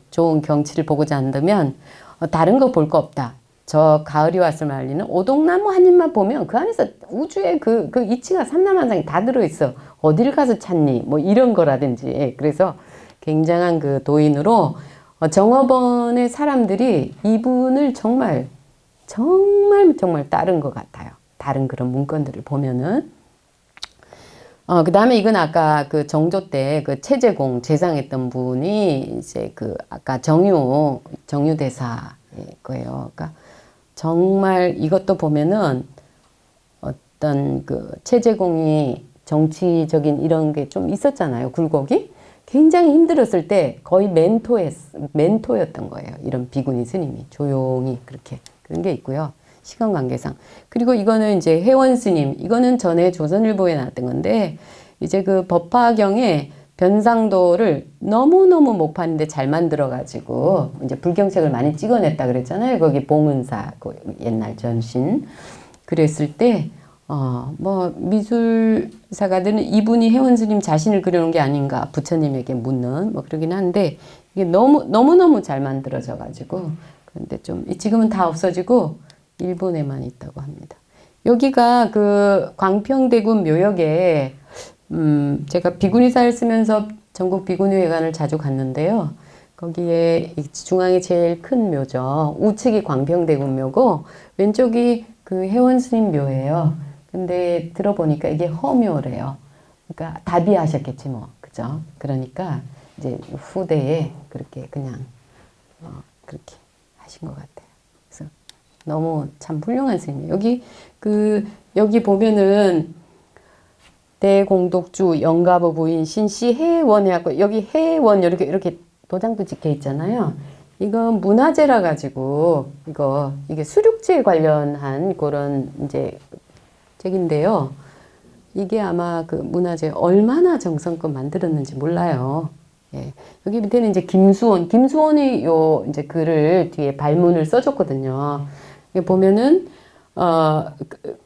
좋은 경치를 보고자 한다면 다른 거 볼 거 없다. 저 가을이 왔음을 알리는 오동나무 한 입만 보면 그 안에서 우주의 그 이치가 삼라만상이 다 들어있어. 어딜 가서 찾니? 뭐 이런 거라든지. 그래서 굉장한 그 도인으로 정업원의 사람들이 이분을 정말 따른 것 같아요. 다른 그런 문건들을 보면은. 그 다음에 이건 아까 그 정조 때 그 최재공 재상했던 분이 이제 아까 정유대사의 거예요. 그러니까 정말 이것도 보면은 어떤 최재공이 정치적인 이런 게 좀 있었잖아요. 굴곡이. 굉장히 힘들었을 때 거의 멘토였던 거예요. 이런 비구니 스님이 조용히 그렇게 그런 게 있고요. 시간 관계상. 그리고 이거는 이제 혜원 스님. 이거는 전에 조선일보에 나왔던 건데, 이제 법화경에 변상도를 너무너무 못 파는데 잘 만들어가지고, 이제 불경책을 많이 찍어냈다 그랬잖아요. 거기 봉은사, 옛날 전신. 그랬을 때, 뭐, 미술사가들은 이분이 혜원 스님 자신을 그려놓은 게 아닌가, 부처님에게 묻는, 뭐, 그러긴 한데, 이게 너무너무 잘 만들어져가지고, 그런데 좀 지금은 다 없어지고 일본에만 있다고 합니다. 여기가 그 광평대군 묘역에 제가 비구니사를 쓰면서 전국 비구니회관을 자주 갔는데요. 거기에 중앙에 제일 큰 묘죠. 우측이 광평대군 묘고 왼쪽이 그 혜원스님 묘예요. 근데 들어보니까 이게 허묘래요. 그러니까 답이하셨겠지 뭐, 그죠? 그러니까 이제 후대에 그렇게 그냥 그렇게 하신 것 같아요. 그래서 너무 참 훌륭한 스님이에요. 여기 보면은 대공독주 영가부 부인 신씨 해원 해갖고 여기 해원 이렇게 도장도 찍혀 있잖아요. 이건 문화재라 가지고 이게 수륙제 관련한 그런 이제 책인데요. 이게 아마 그 문화재 얼마나 정성껏 만들었는지 몰라요. 예. 여기 밑에는 이제 김수원이 요 이제 글을 뒤에 발문을 써줬거든요. 여기 보면은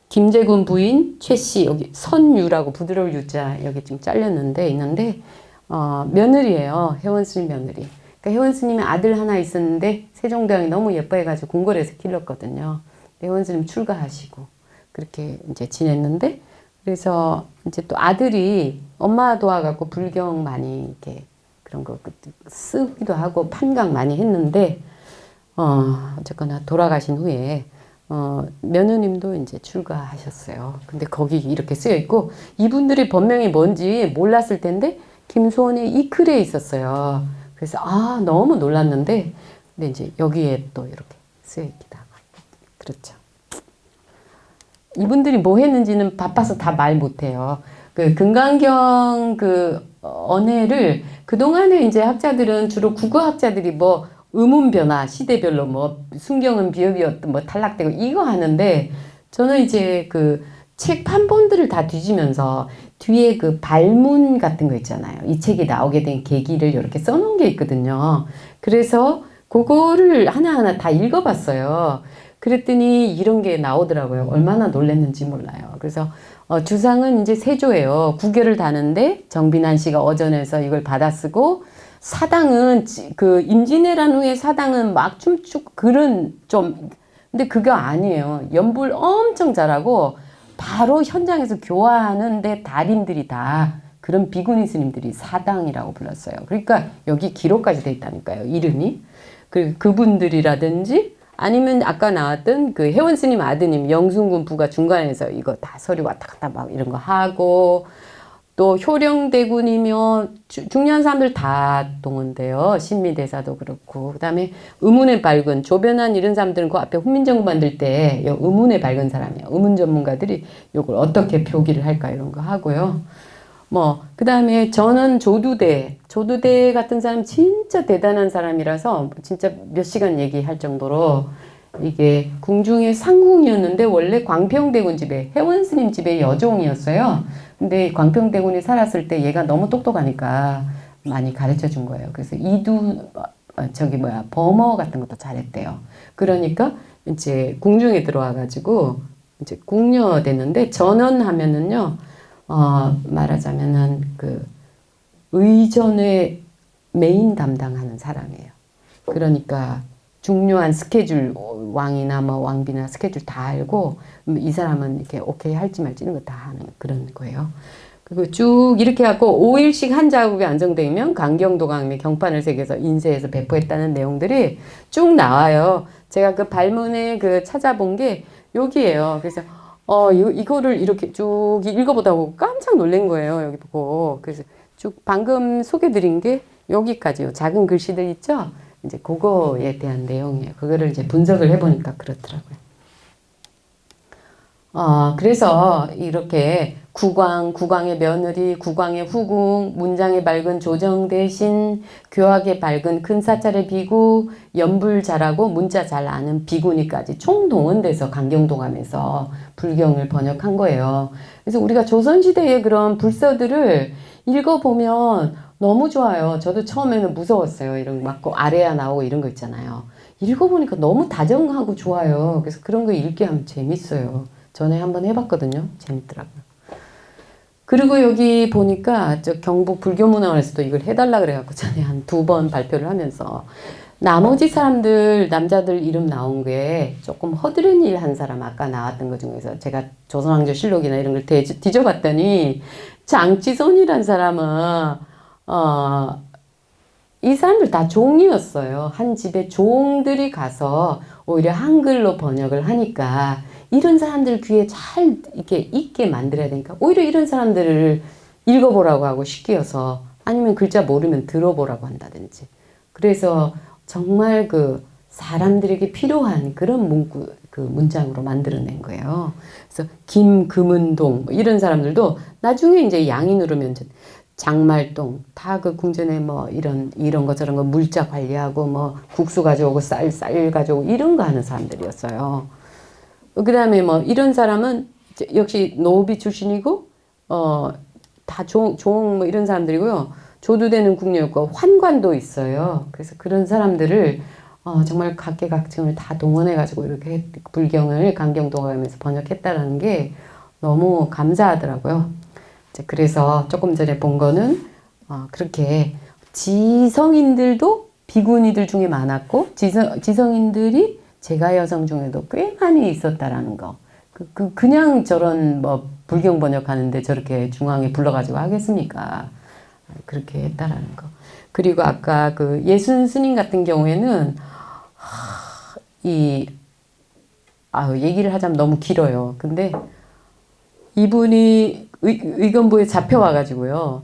김재군 부인 최씨 여기 선유라고 부드러울 유자 여기 좀 잘렸는데 있는데 며느리예요. 혜원스님 며느리. 그러니까 혜원스님의 아들 하나 있었는데 세종대왕이 너무 예뻐해가지고 궁궐에서 길렀거든요. 혜원스님 출가하시고 그렇게 이제 지냈는데 그래서 이제 또 아들이 엄마 도와갖고 불경 많이 이렇게 그런 거 쓰기도 하고 판강 많이 했는데 어쨌거나 돌아가신 후에 며느님도 이제 출가하셨어요. 근데 거기 이렇게 쓰여 있고 이분들이 본명이 뭔지 몰랐을 텐데 김수원의 이 글에 있었어요. 그래서 너무 놀랐는데 근데 이제 여기에 또 이렇게 쓰여 있기도 하고 그렇죠. 이분들이 뭐 했는지는 바빠서 다 말 못해요. 그 금강경 그 언해를 그동안에 이제 학자들은 주로 국어학자들이 뭐 의문변화 시대별로 뭐 순경은 비읍이었던 뭐 탈락되고 이거 하는데 저는 이제 그 책 판본들을 다 뒤지면서 뒤에 그 발문 같은 거 있잖아요. 이 책이 나오게 된 계기를 이렇게 써놓은 게 있거든요. 그래서 그거를 하나하나 다 읽어봤어요. 그랬더니 이런 게 나오더라고요. 얼마나 놀랐는지 몰라요. 그래서 주상은 이제 세조예요. 구결을 다는데 정빈한 씨가 어전해서 이걸 받아쓰고 사당은 그 임진왜란 후에 사당은 막 춤추고 그런 좀 근데 그거 아니에요. 연불 엄청 잘하고 바로 현장에서 교화하는데 달인들이 다 그런 비구니 스님들이 사당이라고 불렀어요. 그러니까 여기 기록까지 돼 있다니까요. 이름이. 그분들이라든지 아니면 아까 나왔던 그 혜원 스님 아드님 영순군 부가 중간에서 이거 다 서류 왔다 갔다 막 이런 거 하고 또 효령대군이며 중요한 사람들 다 동원돼요. 신미대사도 그렇고 그다음에 의문에 밝은 조변한 이런 사람들은 그 앞에 훈민정부 만들 때 의문에 밝은 사람이에요. 의문 전문가들이 이걸 어떻게 표기를 할까 이런 거 하고요. 뭐 그다음에 저는 조두대 같은 사람 진짜 대단한 사람이라서 진짜 몇 시간 얘기할 정도로 이게 궁중의 상궁이었는데 원래 광평대군 집에 혜원스님 집의 여종이었어요. 근데 광평대군이 살았을 때 얘가 너무 똑똑하니까 많이 가르쳐 준 거예요. 그래서 범어 같은 것도 잘했대요. 그러니까 이제 궁중에 들어와 가지고 이제 궁녀 됐는데 전원하면은요. 말하자면은 그 의전의 메인 담당하는 사람이에요. 그러니까 중요한 스케줄 왕이나 뭐 왕비나 스케줄 다 알고 이 사람은 이렇게 오케이 할지 말지 이런 거 다 하는 그런 거예요. 그리고 쭉 이렇게 갖고 5일씩 한 자국이 안정되면 강경도강의 경판을 새겨서 인쇄해서 배포했다는 내용들이 쭉 나와요. 제가 그 발문에 그 찾아본 게 여기예요. 그래서 이거를 이렇게 쭉 읽어보다 보고 깜짝 놀란 거예요. 여기 보고. 그래서 쭉 방금 소개드린 게 여기까지요. 작은 글씨들 있죠? 이제 그거에 대한 내용이에요. 그거를 이제 분석을 해보니까 그렇더라고요. 그래서 이렇게 국왕의 며느리, 국왕의 후궁, 문장의 밝은 조정 대신, 교학의 밝은 큰 사찰의 비구, 연불 잘하고 문자 잘 아는 비구니까지 총동원돼서 강경동함에서 불경을 번역한 거예요. 그래서 우리가 조선시대의 그런 불서들을 읽어보면 너무 좋아요. 저도 처음에는 무서웠어요. 이런 막 아래야 나오고 이런 거 있잖아요. 읽어보니까 너무 다정하고 좋아요. 그래서 그런 거 읽게 하면 재밌어요. 전에 한번 해봤거든요. 재밌더라고요. 그리고 여기 보니까 저 경북 불교문화원에서도 이걸 해달라 그래갖고 전에 한 2번 발표를 하면서 나머지 사람들, 남자들 이름 나온 게 조금 허드렛 일 한 사람 아까 나왔던 것 중에서 제가 조선왕조 실록이나 이런 걸 뒤져봤더니 장치손이란 사람은 이 사람들 다 종이었어요. 한 집에 종들이 가서 오히려 한글로 번역을 하니까 이런 사람들 귀에 잘 이렇게 있게 만들어야 되니까 오히려 이런 사람들을 읽어보라고 하고 시키어서 아니면 글자 모르면 들어보라고 한다든지 그래서 정말 그 사람들에게 필요한 그런 문구, 그 문장으로 만들어낸 거예요. 그래서 김금은동 이런 사람들도 나중에 이제 양인으로면 장말동 다 그 궁전에 뭐 이런 거 저런 거 물자 관리하고 뭐 국수 가져오고 쌀 가져오고 이런 거 하는 사람들이었어요. 그 다음에 뭐 이런 사람은 역시 노비 출신이고 다 종 뭐 이런 사람들이고요. 조두되는 궁녀였고 환관도 있어요. 그래서 그런 사람들을 정말 각계각층을 다 동원해가지고 이렇게 불경을 강경도가면서 번역했다라는 게 너무 감사하더라고요. 그래서 조금 전에 본 거는 그렇게 지성인들도 비구니들 중에 많았고 지성인들이 제가 여성 중에도 꽤 많이 있었다라는 거. 그냥 저런 뭐 불경 번역하는데 저렇게 중앙에 불러가지고 하겠습니까? 그렇게 했다라는 거. 그리고 아까 그 예순 스님 같은 경우에는 얘기를 하자면 너무 길어요. 근데 이분이 의건부에 잡혀와가지고요.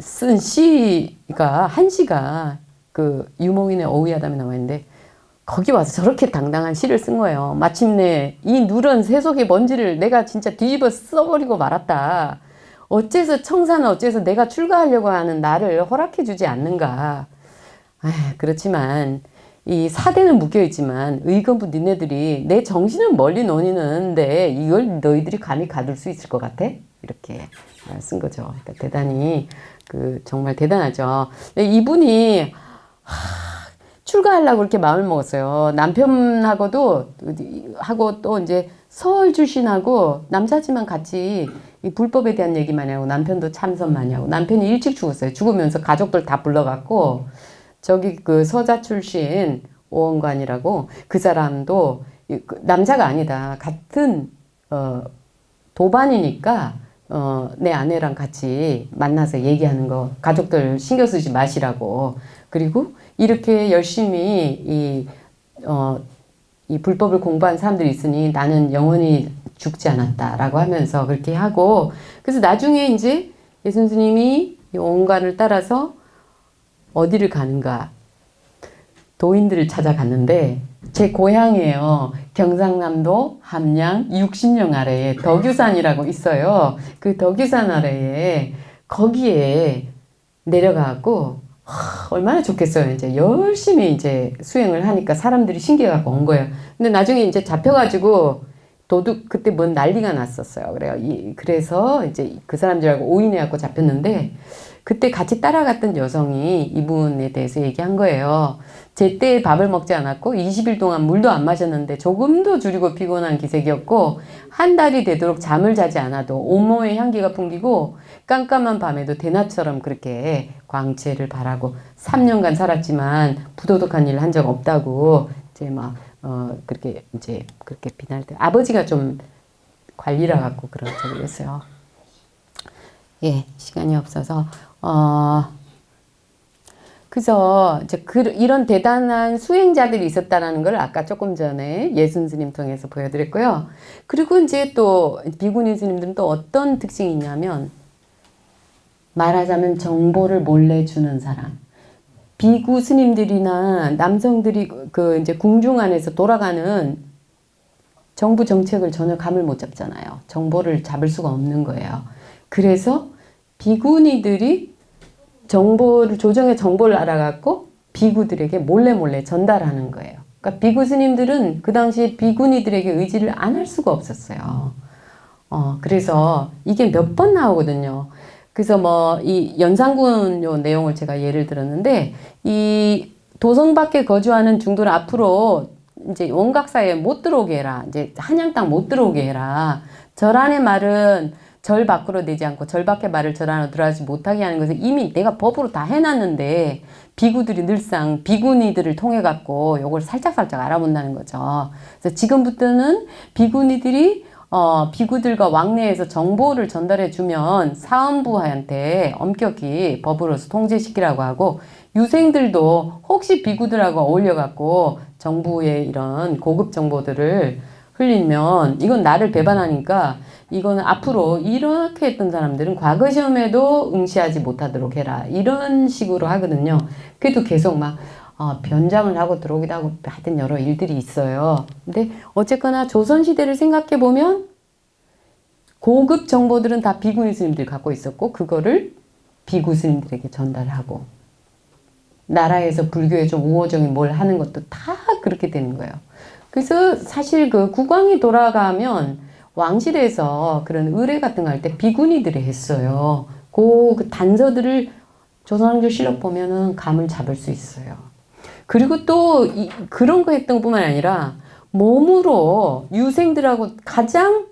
쓴 시가 한 시가 그 유목인의 어휘하담에 나와 있는데 거기 와서 저렇게 당당한 시를 쓴 거예요. 마침내 이 누런 세속의 먼지를 내가 진짜 뒤집어 써버리고 말았다. 어째서 청사는 어째서 내가 출가하려고 하는 나를 허락해 주지 않는가. 그렇지만 이 사대는 묶여있지만 의건부 니네들이 내 정신은 멀리 논의는데 이걸 너희들이 감히 가둘 수 있을 것 같아? 이렇게 쓴 거죠. 그러니까 대단히 정말 대단하죠. 이분이 출가하려고 이렇게 마음을 먹었어요. 남편하고도 하고 또 이제 서울 출신하고 남자지만 같이 이 불법에 대한 얘기 많이 하고 남편도 참선 많이 하고 남편이 일찍 죽었어요. 죽으면서 가족들 다 불러갖고 저기 그 서자 출신 오원관이라고 그 사람도 남자가 아니다. 같은 도반이니까 내 아내랑 같이 만나서 얘기하는 거 가족들 신경 쓰지 마시라고. 그리고 이렇게 열심히 이 불법을 공부한 사람들이 있으니 나는 영원히 죽지 않았다라고 하면서 그렇게 하고 그래서 나중에 이제 예순 스님이 이 오원관을 따라서 어디를 가는가? 도인들을 찾아갔는데 제 고향이에요. 경상남도 함양 60령 아래에 덕유산이라고 있어요. 그 덕유산 아래에 거기에 내려가고 얼마나 좋겠어요. 이제 열심히 이제 수행을 하니까 사람들이 신기해갖고 온 거예요. 근데 나중에 이제 잡혀가지고 도둑 그때 뭔 난리가 났었어요. 그래서 이제 그 사람들하고 오인해갖고 잡혔는데 그때 같이 따라갔던 여성이 이분에 대해서 얘기한 거예요. 제때 밥을 먹지 않았고 20일 동안 물도 안 마셨는데 조금도 줄이고 피곤한 기색이었고 한 달이 되도록 잠을 자지 않아도 온몸에 향기가 풍기고 깜깜한 밤에도 대낮처럼 그렇게 광채를 바라고 3년간 살았지만 부도덕한 일을 한 적 없다고 이제 막 그렇게 이제 그렇게 비난할 때 아버지가 좀 관리라 갖고 그런 적이 있어요. 예, 시간이 없어서 그래서 이제 이런 대단한 수행자들이 있었다는 걸 아까 조금 전에 예순 스님 통해서 보여드렸고요. 그리고 이제 또 비구니 스님들은 또 어떤 특징이 있냐면 말하자면 정보를 몰래 주는 사람. 비구 스님들이나 남성들이 그 이제 궁중 안에서 돌아가는 정부 정책을 전혀 감을 못 잡잖아요. 정보를 잡을 수가 없는 거예요. 그래서 비구니들이 조정의 정보를 알아갖고 비구들에게 몰래 전달하는 거예요. 그러니까 비구 스님들은 그 당시에 비구니들에게 의지를 안 할 수가 없었어요. 그래서 이게 몇 번 나오거든요. 그래서 뭐 이 연산군 요 내용을 제가 예를 들었는데 이 도성 밖에 거주하는 중도는 앞으로 이제 원각사에 못 들어오게 해라. 이제 한양 땅 못 들어오게 해라. 절 안의 말은 절 밖으로 내지 않고 절 밖의 말을 절 안으로 들어가지 못하게 하는 것을 이미 내가 법으로 다 해놨는데 비구들이 늘상 비구니들을 통해 갖고 요걸 살짝살짝 알아본다는 거죠. 그래서 지금부터는 비구니들이 비구들과 왕래에서 정보를 전달해 주면 사헌부한테 엄격히 법으로서 통제시키라고 하고, 유생들도 혹시 비구들하고 어울려 갖고 정부의 이런 고급 정보들을 흘리면 이건 나를 배반하니까 이거는 앞으로 이렇게 했던 사람들은 과거 시험에도 응시하지 못하도록 해라, 이런 식으로 하거든요. 그래도 계속 막 변장을 하고 들어오기도 하고 하여튼 여러 일들이 있어요. 근데 어쨌거나 조선시대를 생각해 보면 고급 정보들은 다 비구니 스님들이 갖고 있었고, 그거를 비구 스님들에게 전달하고, 나라에서 불교에 좀 우호적인 뭘 하는 것도 다 그렇게 되는 거예요. 그래서 사실 그 국왕이 돌아가면 왕실에서 그런 의례 같은 거 할 때 비구니들이 했어요. 그 단서들을 조선왕조 실록 보면은 감을 잡을 수 있어요. 그리고 또 그런 거 했던 것뿐만 아니라 몸으로 유생들하고 가장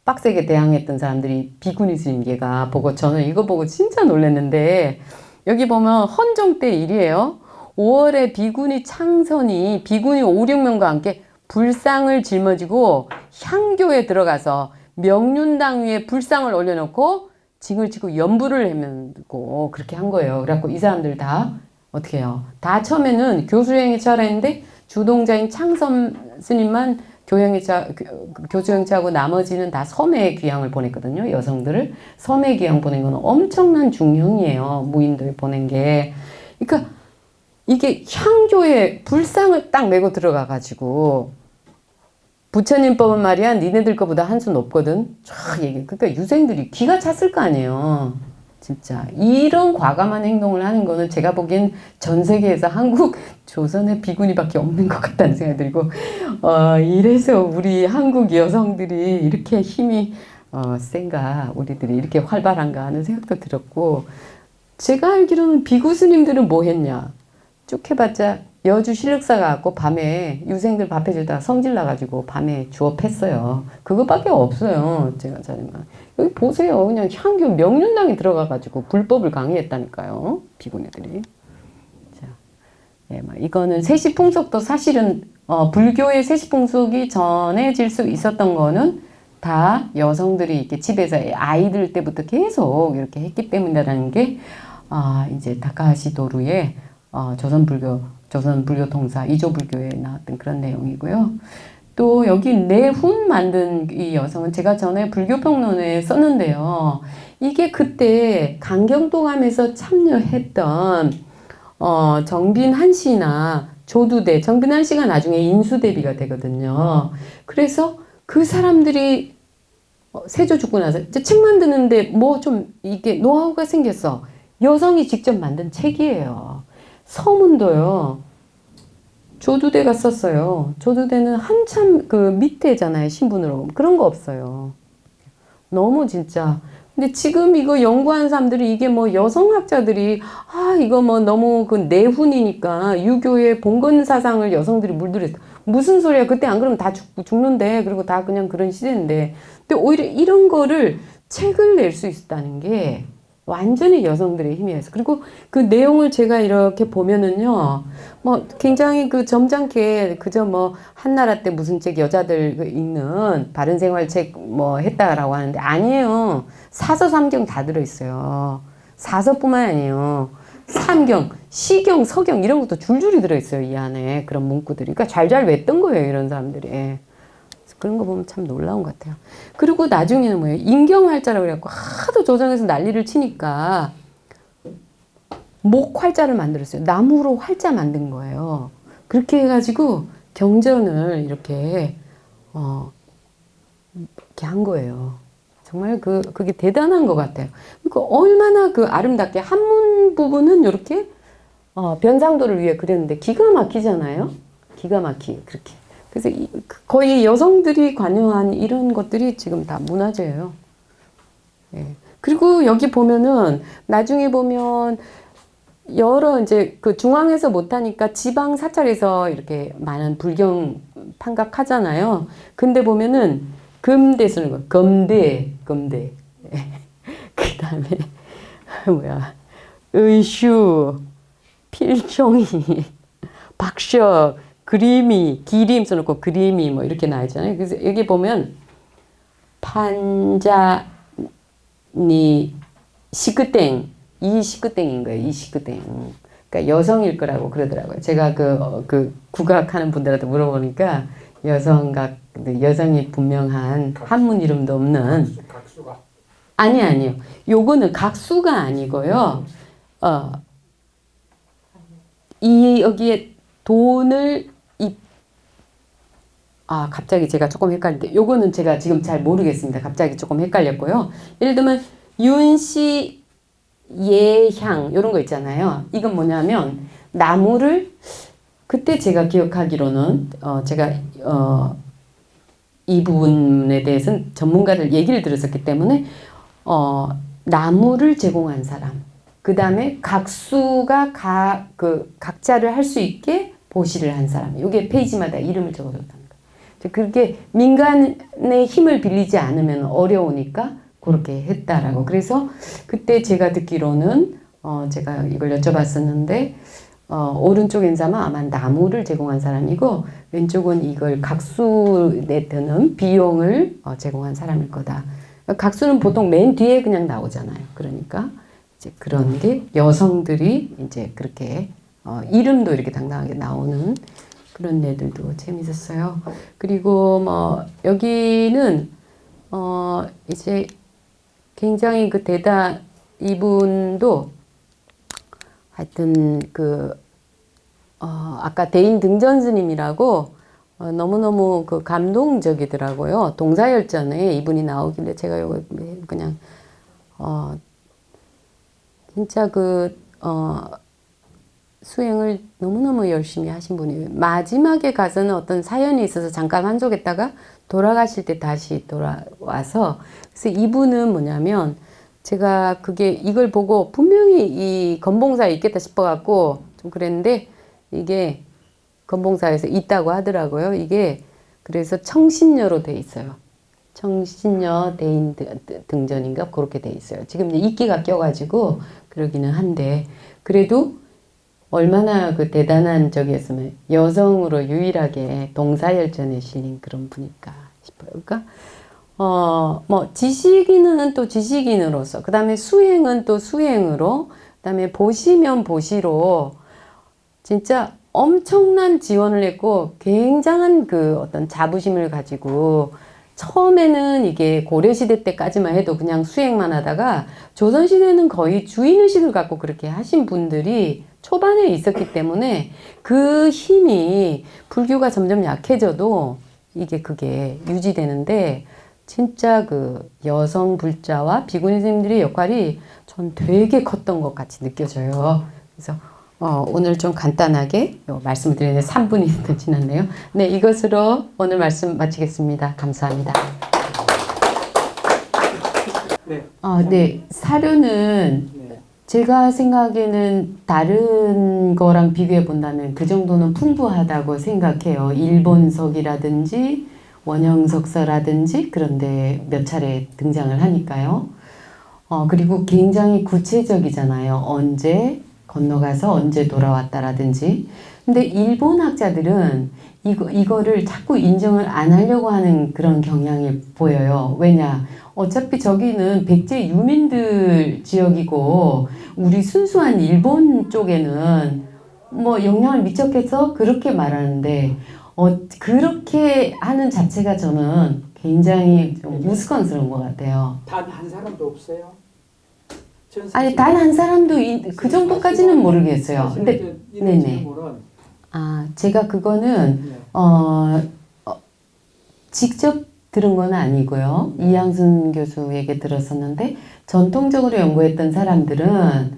빡세게 대항했던 사람들이 비구니 스님계가 보고, 저는 이거 보고 진짜 놀랐는데, 여기 보면 헌정 때 일이에요. 5월에 비구니 창선이 비구니 5, 6명과 함께 불상을 짊어지고 향교에 들어가서 명륜당 위에 불상을 올려놓고 징을 치고 연부를 해면고 그렇게 한 거예요. 그래갖고 이 사람들 다 어떻게 해요? 다 처음에는 교수행위 차라 했는데 주동자인 창선 스님만 교수행차하고 나머지는 다 섬에 귀향을 보냈거든요. 여성들을 섬에 귀향 보낸 건 엄청난 중형이에요. 무인도에 보낸 게. 그러니까 이게 향교에 불상을 딱 메고 들어가가지고, 부처님법은 말이야 니네들 거보다 한 수 높거든. 쫙 얘기해. 그러니까 유생들이 기가 찼을 거 아니에요. 진짜 이런 과감한 행동을 하는 거는 제가 보기엔 전 세계에서 한국 조선의 비구니밖에 없는 것 같다는 생각이 들고, 이래서 우리 한국 여성들이 이렇게 힘이 센가, 우리들이 이렇게 활발한가 하는 생각도 들었고, 제가 알기로는 비구 스님들은 뭐 했냐, 쭉 해봤자 여주 실력사 갖고 밤에 유생들 밥 해주다가 성질 나가지고 밤에 주업 했어요. 그거밖에 없어요. 제가 자네만 여기 보세요. 그냥 향교 명륜당에 들어가가지고 불법을 강의했다니까요. 비구니들이. 자, 예, 이거는 세시풍속도 사실은 불교의 세시풍속이 전해질 수 있었던 거는 다 여성들이 이렇게 집에서 아이들 때부터 계속 이렇게 했기 때문이라는 게 이제 다카하시 도루의 조선불교 통사 이조불교에 나왔던 그런 내용이고요. 또 여기 내훈 만든 이 여성은 제가 전에 불교평론에 썼는데요. 이게 그때 강경도감에서 참여했던 정빈한 씨나 조두대, 정빈한 씨가 나중에 인수대비가 되거든요. 그래서 그 사람들이 세조 죽고 나서 이제 책 만드는데 뭐 좀 이게 노하우가 생겼어. 여성이 직접 만든 책이에요. 서문도요. 조두대가 썼어요. 조두대는 한참 그 밑에잖아요. 신분으로. 그런 거 없어요. 너무 진짜. 근데 지금 이거 연구한 사람들이 이게 뭐 여성학자들이 이거 뭐 너무 그 내훈이니까 유교의 봉건 사상을 여성들이 물들였어. 무슨 소리야. 그때 안 그러면 다 죽는데. 그리고 다 그냥 그런 시대인데. 근데 오히려 이런 거를 책을 낼 수 있었다는 게 완전히 여성들의 힘이었어요. 그리고 그 내용을 제가 이렇게 보면은요, 뭐 굉장히 그 점잖게 그저 뭐 한나라 때 무슨 책 여자들 읽는 바른생활책 뭐 했다라고 하는데 아니에요. 사서 삼경 다 들어있어요. 사서뿐만 아니에요. 삼경, 시경, 서경 이런 것도 줄줄이 들어있어요. 이 안에 그런 문구들이. 그러니까 잘잘 외웠던 거예요. 이런 사람들이. 그런 거 보면 참 놀라운 것 같아요. 그리고 나중에는 뭐예요? 인경활자라고 그래갖고 하도 조정에서 난리를 치니까 목활자를 만들었어요. 나무로 활자 만든 거예요. 그렇게 해가지고 경전을 이렇게 이렇게 한 거예요. 정말 그게 대단한 것 같아요. 그러니까 얼마나 그 아름답게 한문 부분은 이렇게 변상도를 위해 그렸는데 기가 막히잖아요. 기가 막히게 그렇게. 그래서 거의 여성들이 관여한 이런 것들이 지금 다 문화재예요. 예. 그리고 여기 보면은 나중에 보면 여러 이제 그 중앙에서 못하니까 지방 사찰에서 이렇게 많은 불경 판각하잖아요. 근데 보면은 금대 쓰는 거, 금대. 그 다음에 뭐야 의슈, 필종이, 박셔, 그림이, 기림 써놓고 그림이 뭐 이렇게 나와 있잖아요. 그래서 여기 보면 판자니 시크땡, 이 시크땡인 거예요. 이 시크땡. 그러니까 여성일 거라고 그러더라고요. 제가 그 국악하는 분들한테 물어보니까 여성이 분명한 한문 이름도 없는. 각수가. 아니요. 요거는 각수가 아니고요. 여기에 돈을 갑자기 제가 조금 헷갈리는데 요거는 제가 지금 잘 모르겠습니다. 갑자기 조금 헷갈렸고요. 예를 들면 윤씨 예향 이런 거 있잖아요. 이건 뭐냐면 나무를 그때 제가 기억하기로는 제가 이 부분에 대해서는 전문가들 얘기를 들었었기 때문에 나무를 제공한 사람, 그 다음에 각수가 각자를 할 수 있게 보시를 한 사람. 이게 페이지마다 이름을 적어줬다는 거예요. 그렇게 민간의 힘을 빌리지 않으면 어려우니까 그렇게 했다라고. 그래서 그때 제가 듣기로는 제가 이걸 여쭤봤었는데 오른쪽 인사만 아마 나무를 제공한 사람이고 왼쪽은 이걸 각수에 드는 비용을 제공한 사람일 거다. 각수는 보통 맨 뒤에 그냥 나오잖아요. 그러니까 이제 그런 게 여성들이 이제 그렇게 이름도 이렇게 당당하게 나오는 그런 애들도 재밌었어요. 그리고 뭐 여기는 이제 굉장히 이분도 하여튼 아까 대인 등전 스님이라고 너무너무 감동적이더라고요. 동사열전에 이분이 나오길래 제가 이거 그냥 진짜 수행을 너무너무 열심히 하신 분이에요. 마지막에 가서는 어떤 사연이 있어서 잠깐 한속했다가 돌아가실 때 다시 돌아와서, 그래서 이분은 뭐냐면 제가 이걸 보고 분명히 이 건봉사에 있겠다 싶어갖고 좀 그랬는데 이게 건봉사에서 있다고 하더라고요. 이게 그래서 청신녀로 돼 있어요. 청신녀 대인 등전인가 그렇게 돼 있어요. 지금 이끼가 껴가지고 그러기는 한데 그래도 얼마나 대단한 적이었으면 여성으로 유일하게 동사열전에 실린 그런 분일까 싶어요. 그러니까 뭐 지식인은 또 지식인으로서, 그 다음에 수행은 또 수행으로, 그 다음에 보시면 보시로 진짜 엄청난 지원을 했고 굉장한 어떤 자부심을 가지고 처음에는 이게 고려시대 때까지만 해도 그냥 수행만 하다가 조선시대는 거의 주인의식을 갖고 그렇게 하신 분들이 초반에 있었기 때문에 그 힘이 불교가 점점 약해져도 그게 유지되는데 진짜 여성 불자와 비구니 스님들의 역할이 전 되게 컸던 것 같이 느껴져요. 그래서 오늘 좀 간단하게 말씀을 드리는데 3분이 더 지났네요. 네, 이것으로 오늘 말씀 마치겠습니다. 감사합니다. 네, 사료는 제가 생각에는 다른 거랑 비교해 본다면 그 정도는 풍부하다고 생각해요. 일본석이라든지 원형석서라든지 그런데 몇 차례 등장을 하니까요. 그리고 굉장히 구체적이잖아요. 언제 건너가서 언제 돌아왔다라든지. 근데 일본 학자들은 이거를 자꾸 인정을 안 하려고 하는 그런 경향이 보여요. 왜냐? 어차피 저기는 백제 유민들 지역이고 우리 순수한 일본 쪽에는 뭐 영향을 미쳤겠어? 그렇게 말하는데 그렇게 하는 자체가 저는 굉장히 좀 우스꽝스러운 것 같아요. 단 한 사람도 없어요? 아니, 단 한 사람도 그 정도까지는 모르겠어요. 근데 네네. 제가 그거는 직접 들은 건 아니고요. 이양순 교수에게 들었었는데 전통적으로 연구했던 사람들은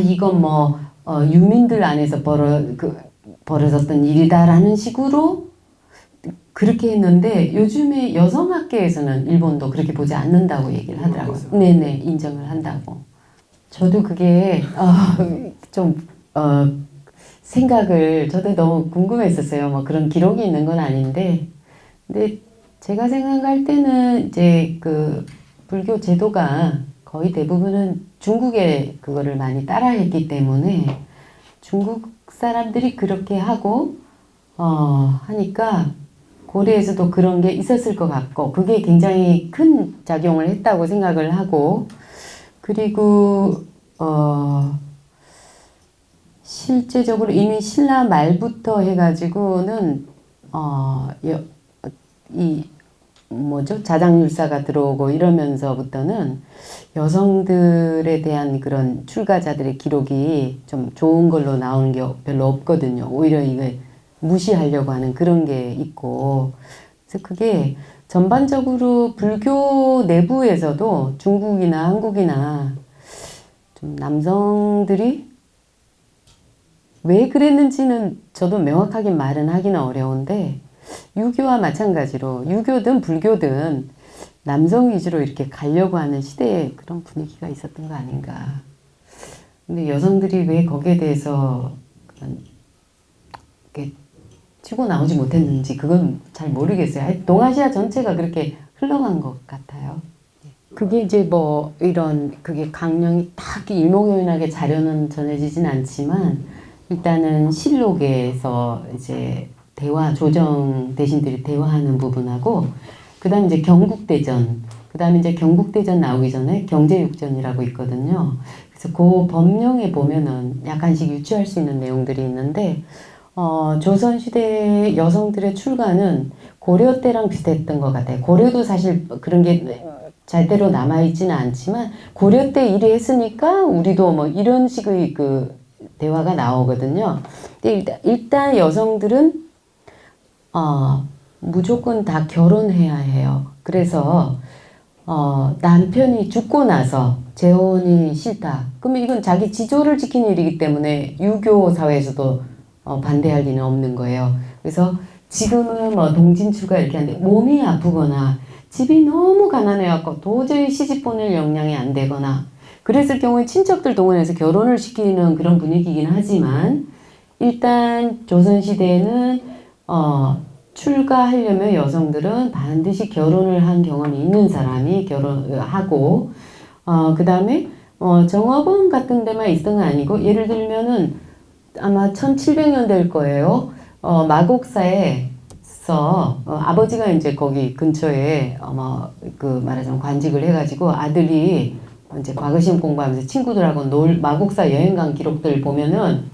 이건 뭐 유민들 안에서 벌어졌던 일이다라는 식으로 그렇게 했는데 요즘에 여성학계에서는 일본도 그렇게 보지 않는다고 얘기를 하더라고요. 네네, 인정을 한다고. 저도 그게 생각을 저도 너무 궁금했었어요. 뭐 그런 기록이 있는 건 아닌데, 근데 제가 생각할 때는 이제 불교 제도가 거의 대부분은 중국의 그거를 많이 따라했기 때문에 중국 사람들이 그렇게 하고 하니까 고려에서도 그런 게 있었을 것 같고 그게 굉장히 큰 작용을 했다고 생각을 하고 그리고 실제적으로 이미 신라 말부터 해가지고는 이 뭐죠? 자장율사가 들어오고 이러면서부터는 여성들에 대한 그런 출가자들의 기록이 좀 좋은 걸로 나오는 게 별로 없거든요. 오히려 이걸 무시하려고 하는 그런 게 있고 그래서 그게 전반적으로 불교 내부에서도 중국이나 한국이나 좀 남성들이 왜 그랬는지는 저도 명확하게 말은 하기는 어려운데 유교와 마찬가지로 유교든 불교든 남성 위주로 이렇게 가려고 하는 시대에 그런 분위기가 있었던 거 아닌가. 근데 여성들이 왜 거기에 대해서 이렇게 치고 나오지 못했는지 그건 잘 모르겠어요. 동아시아 전체가 그렇게 흘러간 것 같아요. 그게 이제 뭐 이런 그게 강령이 딱 일목요연하게 자료는 전해지진 않지만 일단은 실록에서 이제 대화 조정 대신들이 대화하는 부분하고 그다음 이제 경국대전 그다음에 이제 경국대전 나오기 전에 경제육전이라고 있거든요. 그래서 그 법령에 보면은 약간씩 유추할 수 있는 내용들이 있는데 조선시대 여성들의 출가는 고려 때랑 비슷했던 것 같아요. 고려도 사실 그런 게 잘대로 남아있지는 않지만 고려 때 일을 했으니까 우리도 뭐 이런 식의 그 대화가 나오거든요. 근데 일단 여성들은 무조건 다 결혼해야 해요. 그래서 남편이 죽고 나서 재혼이 싫다. 그러면 이건 자기 지조를 지키는 일이기 때문에 유교 사회에서도 반대할 리는 없는 거예요. 그래서 지금은 뭐 동진출가 이렇게 하는데 몸이 아프거나 집이 너무 가난해갖고 도저히 시집 보낼 역량이 안 되거나 그랬을 경우에 친척들 동원해서 결혼을 시키는 그런 분위기이긴 하지만 일단 조선시대에는 출가하려면 여성들은 반드시 결혼을 한 경험이 있는 사람이 결혼하고 그 다음에 정업원 같은 데만 있던 건 아니고 예를 들면은 아마 1700년 될 거예요. 마곡사에서 아버지가 이제 거기 근처에 그 말하자면 관직을 해가지고 아들이 이제 과거시험 공부하면서 친구들하고 마곡사 여행 간 기록들 보면은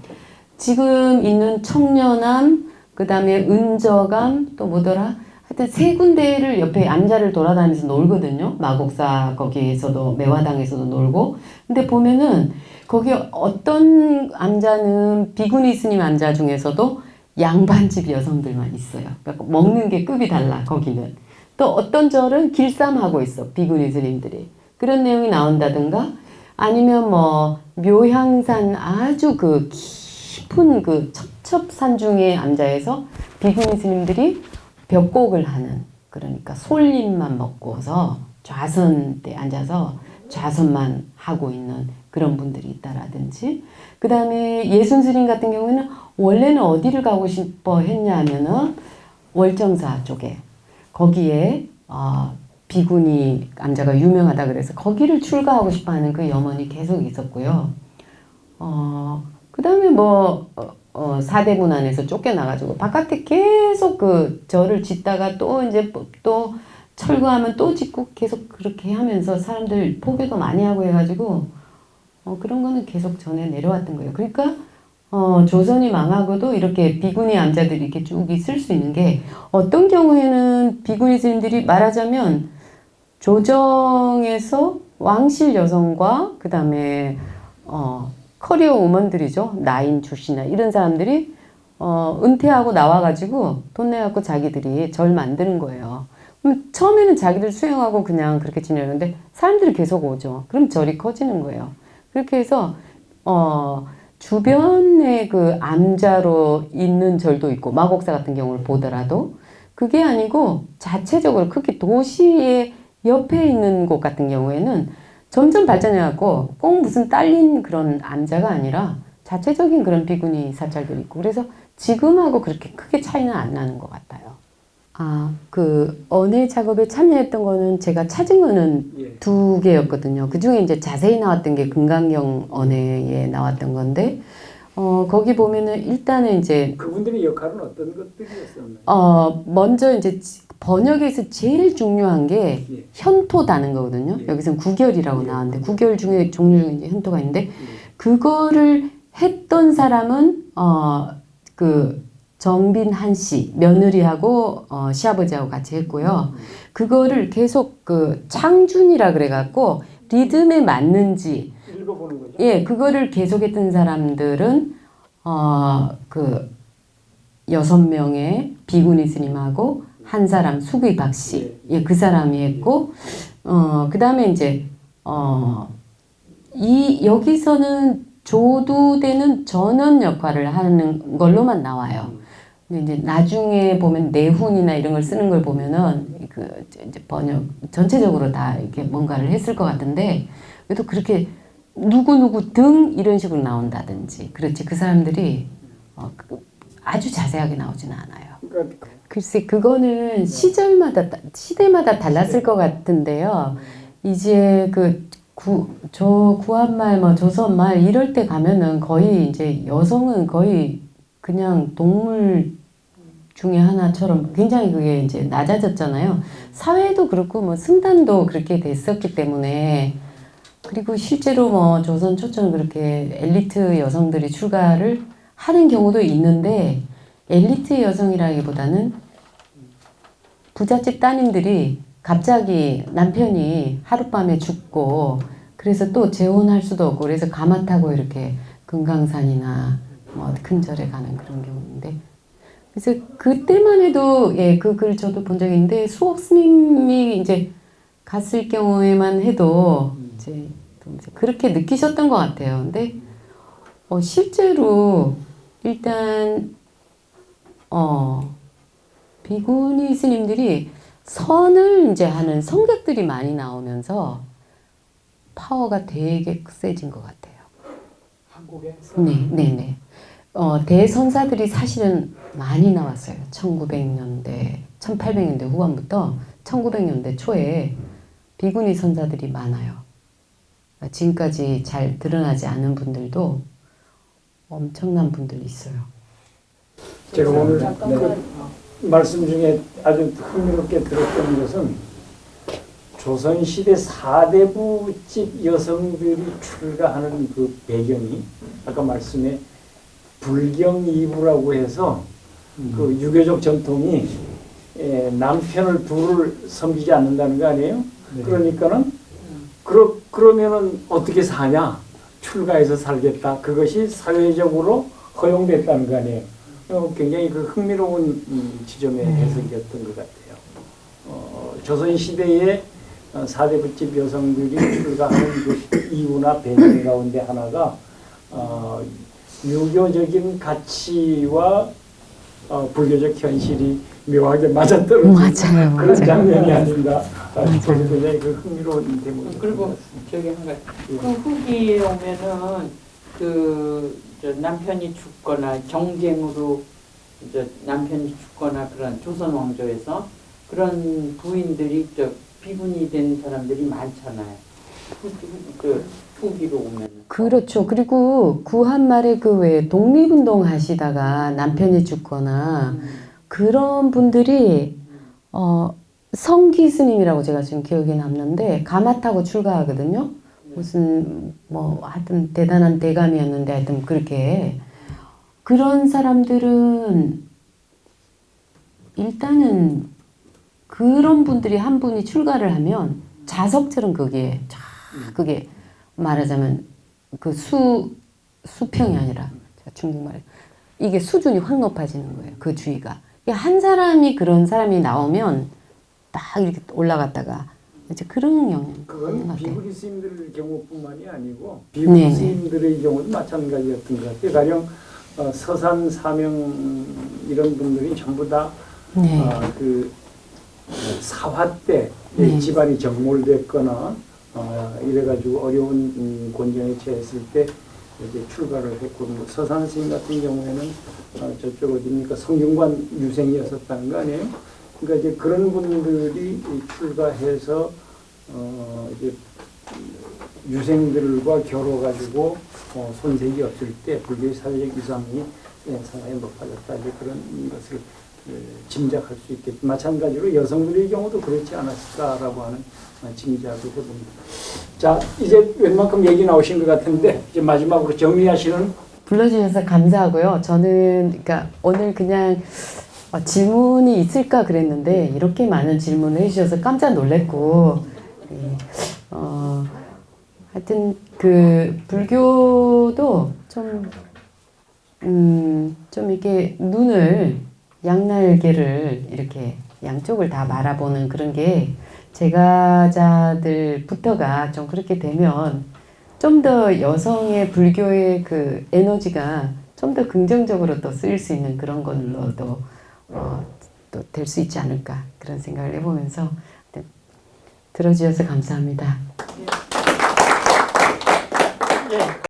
지금 있는 청려남 그 다음에 은저감 또 뭐더라 하여튼 세 군데를 옆에 암자를 돌아다니면서 놀거든요. 마곡사 거기에서도 매화당에서도 놀고 근데 보면은 거기 어떤 암자는 비구니 스님 암자 중에서도 양반집 여성들만 있어요. 그러니까 먹는 게 급이 달라 거기는. 또 어떤 절은 길쌈하고 있어 비구니 스님들이. 그런 내용이 나온다든가 아니면 뭐 묘향산 아주 그 깊은 그 첩첩산 중의 암자에서 비구니 스님들이 벽곡을 하는 그러니까 솔잎만 먹고서 좌선에 앉아서 좌선만 하고 있는 그런 분들이 있다라든지 그 다음에 예순 스님 같은 경우에는 원래는 어디를 가고 싶어 했냐 하면은 월정사 쪽에 거기에 비구니 암자가 유명하다 그래서 거기를 출가하고 싶어 하는 그 염원이 계속 있었고요. 그 다음에 사대문 안에서 쫓겨나가지고 바깥에 계속 그 절을 짓다가 또 이제 또 철거하면 또 짓고 계속 그렇게 하면서 사람들 포교도 많이 하고 해가지고 그런 거는 계속 전해 내려왔던 거예요. 그러니까 조선이 망하고도 이렇게 비구니 암자들이 이렇게 쭉 있을 수 있는 게 어떤 경우에는 비구니 스님들이 말하자면 조정에서 왕실 여성과 그 다음에 커리어 우먼들이죠. 나인 출신이나 이런 사람들이 은퇴하고 나와가지고 돈 내갖고 자기들이 절 만드는 거예요. 그럼 처음에는 자기들 수행하고 그냥 그렇게 지내는데 사람들이 계속 오죠. 그럼 절이 커지는 거예요. 그렇게 해서 주변에 그 암자로 있는 절도 있고 마곡사 같은 경우를 보더라도 그게 아니고 자체적으로 크게 도시의 옆에 있는 곳 같은 경우에는 점점 발전해갖고 꼭 무슨 딸린 그런 암자가 아니라 자체적인 그런 비구니 사찰들이 있고 그래서 지금하고 그렇게 크게 차이는 안 나는 것 같아요. 그 언해 작업에 참여했던 거는 제가 찾은 거는 2개였거든요. 그 중에 이제 자세히 나왔던 게 금강경 언해에 나왔던 건데 거기 보면은 일단은 이제 그분들의 역할은 어떤 것들이었었나요? 먼저 이제 번역에서 제일 중요한 게 예. 현토다는 거거든요. 예. 여기서는 구결이라고 예. 나왔는데 구결 중에 종류 중에 이제 현토가 있는데 예. 그거를 했던 사람은 그 정빈한 씨 며느리하고 시아버지하고 같이 했고요. 그거를 계속 그 창준이라 그래갖고 리듬에 맞는지 읽어보는 거죠. 예 그거를 계속했던 사람들은 그 6명의 비구니 스님하고 한 사람 수구이 박씨 예 그 사람이 했고 그 다음에 이제 여기서는 조두대는 전원 역할을 하는 걸로만 나와요. 근데 이제 나중에 보면 내훈이나 이런 걸 쓰는 걸 보면은 그 이제 번역 전체적으로 다 이렇게 뭔가를 했을 것 같은데 그래도 그렇게 누구 등 이런 식으로 나온다든지 그렇지 그 사람들이 아주 자세하게 나오지는 않아요. 글쎄 그거는 시대마다 달랐을 것 같은데요. 이제 저 구한말 뭐 조선말 이럴 때 가면은 거의 이제 여성은 거의 그냥 동물 중에 하나처럼 굉장히 그게 이제 낮아졌잖아요. 사회도 그렇고 뭐 승단도 그렇게 됐었기 때문에 그리고 실제로 뭐 조선 초처럼 그렇게 엘리트 여성들이 출가를 하는 경우도 있는데 엘리트 여성이라기보다는 부잣집 따님들이 갑자기 남편이 하룻밤에 죽고 그래서 또 재혼할 수도 없고 그래서 가마 타고 이렇게 금강산이나 뭐 큰 절에 가는 그런 경우인데 그래서 그때만 해도 예, 그 글 저도 본 적이 있는데 수업 스님이 이제 갔을 경우에만 해도 이제 그렇게 느끼셨던 것 같아요. 근데 실제로 일단 비구니 스님들이 선을 이제 하는 성격들이 많이 나오면서 파워가 되게 세진 것 같아요. 한국에? 네. 대선사들이 사실은 많이 나왔어요. 1900년대, 1800년대 후반부터 1900년대 초에 비구니 선사들이 많아요. 지금까지 잘 드러나지 않은 분들도 엄청난 분들이 있어요. 제가 오늘 그 말씀 중에 아주 흥미롭게 들었던 것은 조선시대 4대부집 여성들이 출가하는 그 배경이 아까 말씀에 불경이부라고 해서 그 유교적 전통이 남편을 둘을 섬기지 않는다는 거 아니에요? 네. 그러니까는 그러면은 어떻게 사냐? 출가해서 살겠다. 그것이 사회적으로 허용됐다는 거 아니에요? 굉장히 그 흥미로운 지점의 해석이었던 것 같아요. 조선시대에 4대 부집 여성들이 출가하는 그 이유나 배경 가운데 하나가 유교적인 가치와 불교적 현실이 묘하게 맞아떨어지는 그런 장면이 아닌가. 굉장히 그 흥미로운 대목이. 그리고 저기 한 가지. 그 후기에 오면은 저 남편이 죽거나 정쟁으로 남편이 죽거나 그런 조선 왕조에서 그런 부인들이 비군이 된 사람들이 많잖아요. 후기로 오면. 그렇죠. 그리고 구한말에 그 왜 독립운동 하시다가 남편이 죽거나 그런 분들이 성기 스님이라고 제가 지금 기억에 남는데 가마 타고 출가하거든요. 무슨 뭐 하여튼 대단한 대감이었는데 하여튼 그렇게 그런 사람들은 일단은 그런 분들이 한 분이 출가를 하면 자석처럼 그게 말하자면 그 수평이 아니라 중국말에 이게 수준이 확 높아지는 거예요. 그 주의가. 한 사람이 그런 사람이 나오면 딱 이렇게 올라갔다가 이제 그런 영향. 그건 비구니 스님들 경우뿐만이 아니고 비구니 스님들의 경우도 마찬가지였던 것 같아요. 가령 서산 사명 이런 분들이 전부 다 그 사화 때 집안이 정몰됐거나 이래가지고 어려운 곤경에 처했을 때 이제 출가를 했고 뭐 서산 스님 같은 경우에는 저쪽 어디입니까 성균관 유생이었었다는 거 아니에요? 그러니까 이제 그런 분들이 출가해서 이제 유생들과 겨뤄가지고 손색이 없을 때 불교의 사회적 위상이 상당히 높아졌다. 이제 그런 것을 짐작할 수 있겠죠. 마찬가지로 여성들의 경우도 그렇지 않았을까라고 하는 짐작을 해봅니다. 자, 이제 웬만큼 얘기 나오신 것 같은데 이제 마지막으로 정리하시는. 불러주셔서 감사하고요. 저는 그러니까 오늘 그냥 질문이 있을까 그랬는데 이렇게 많은 질문을 해주셔서 깜짝 놀랐고, 예, 하여튼 그 불교도 좀 이렇게 눈을 양날개를 이렇게 양쪽을 다 바라보는 그런 게 제가자들부터가 좀 그렇게 되면 좀 더 여성의 불교의 그 에너지가 좀 더 긍정적으로 또 쓰일 수 있는 그런 걸로 또 될 수 있지 않을까 그런 생각을 해보면서 들어주셔서 감사합니다. 예.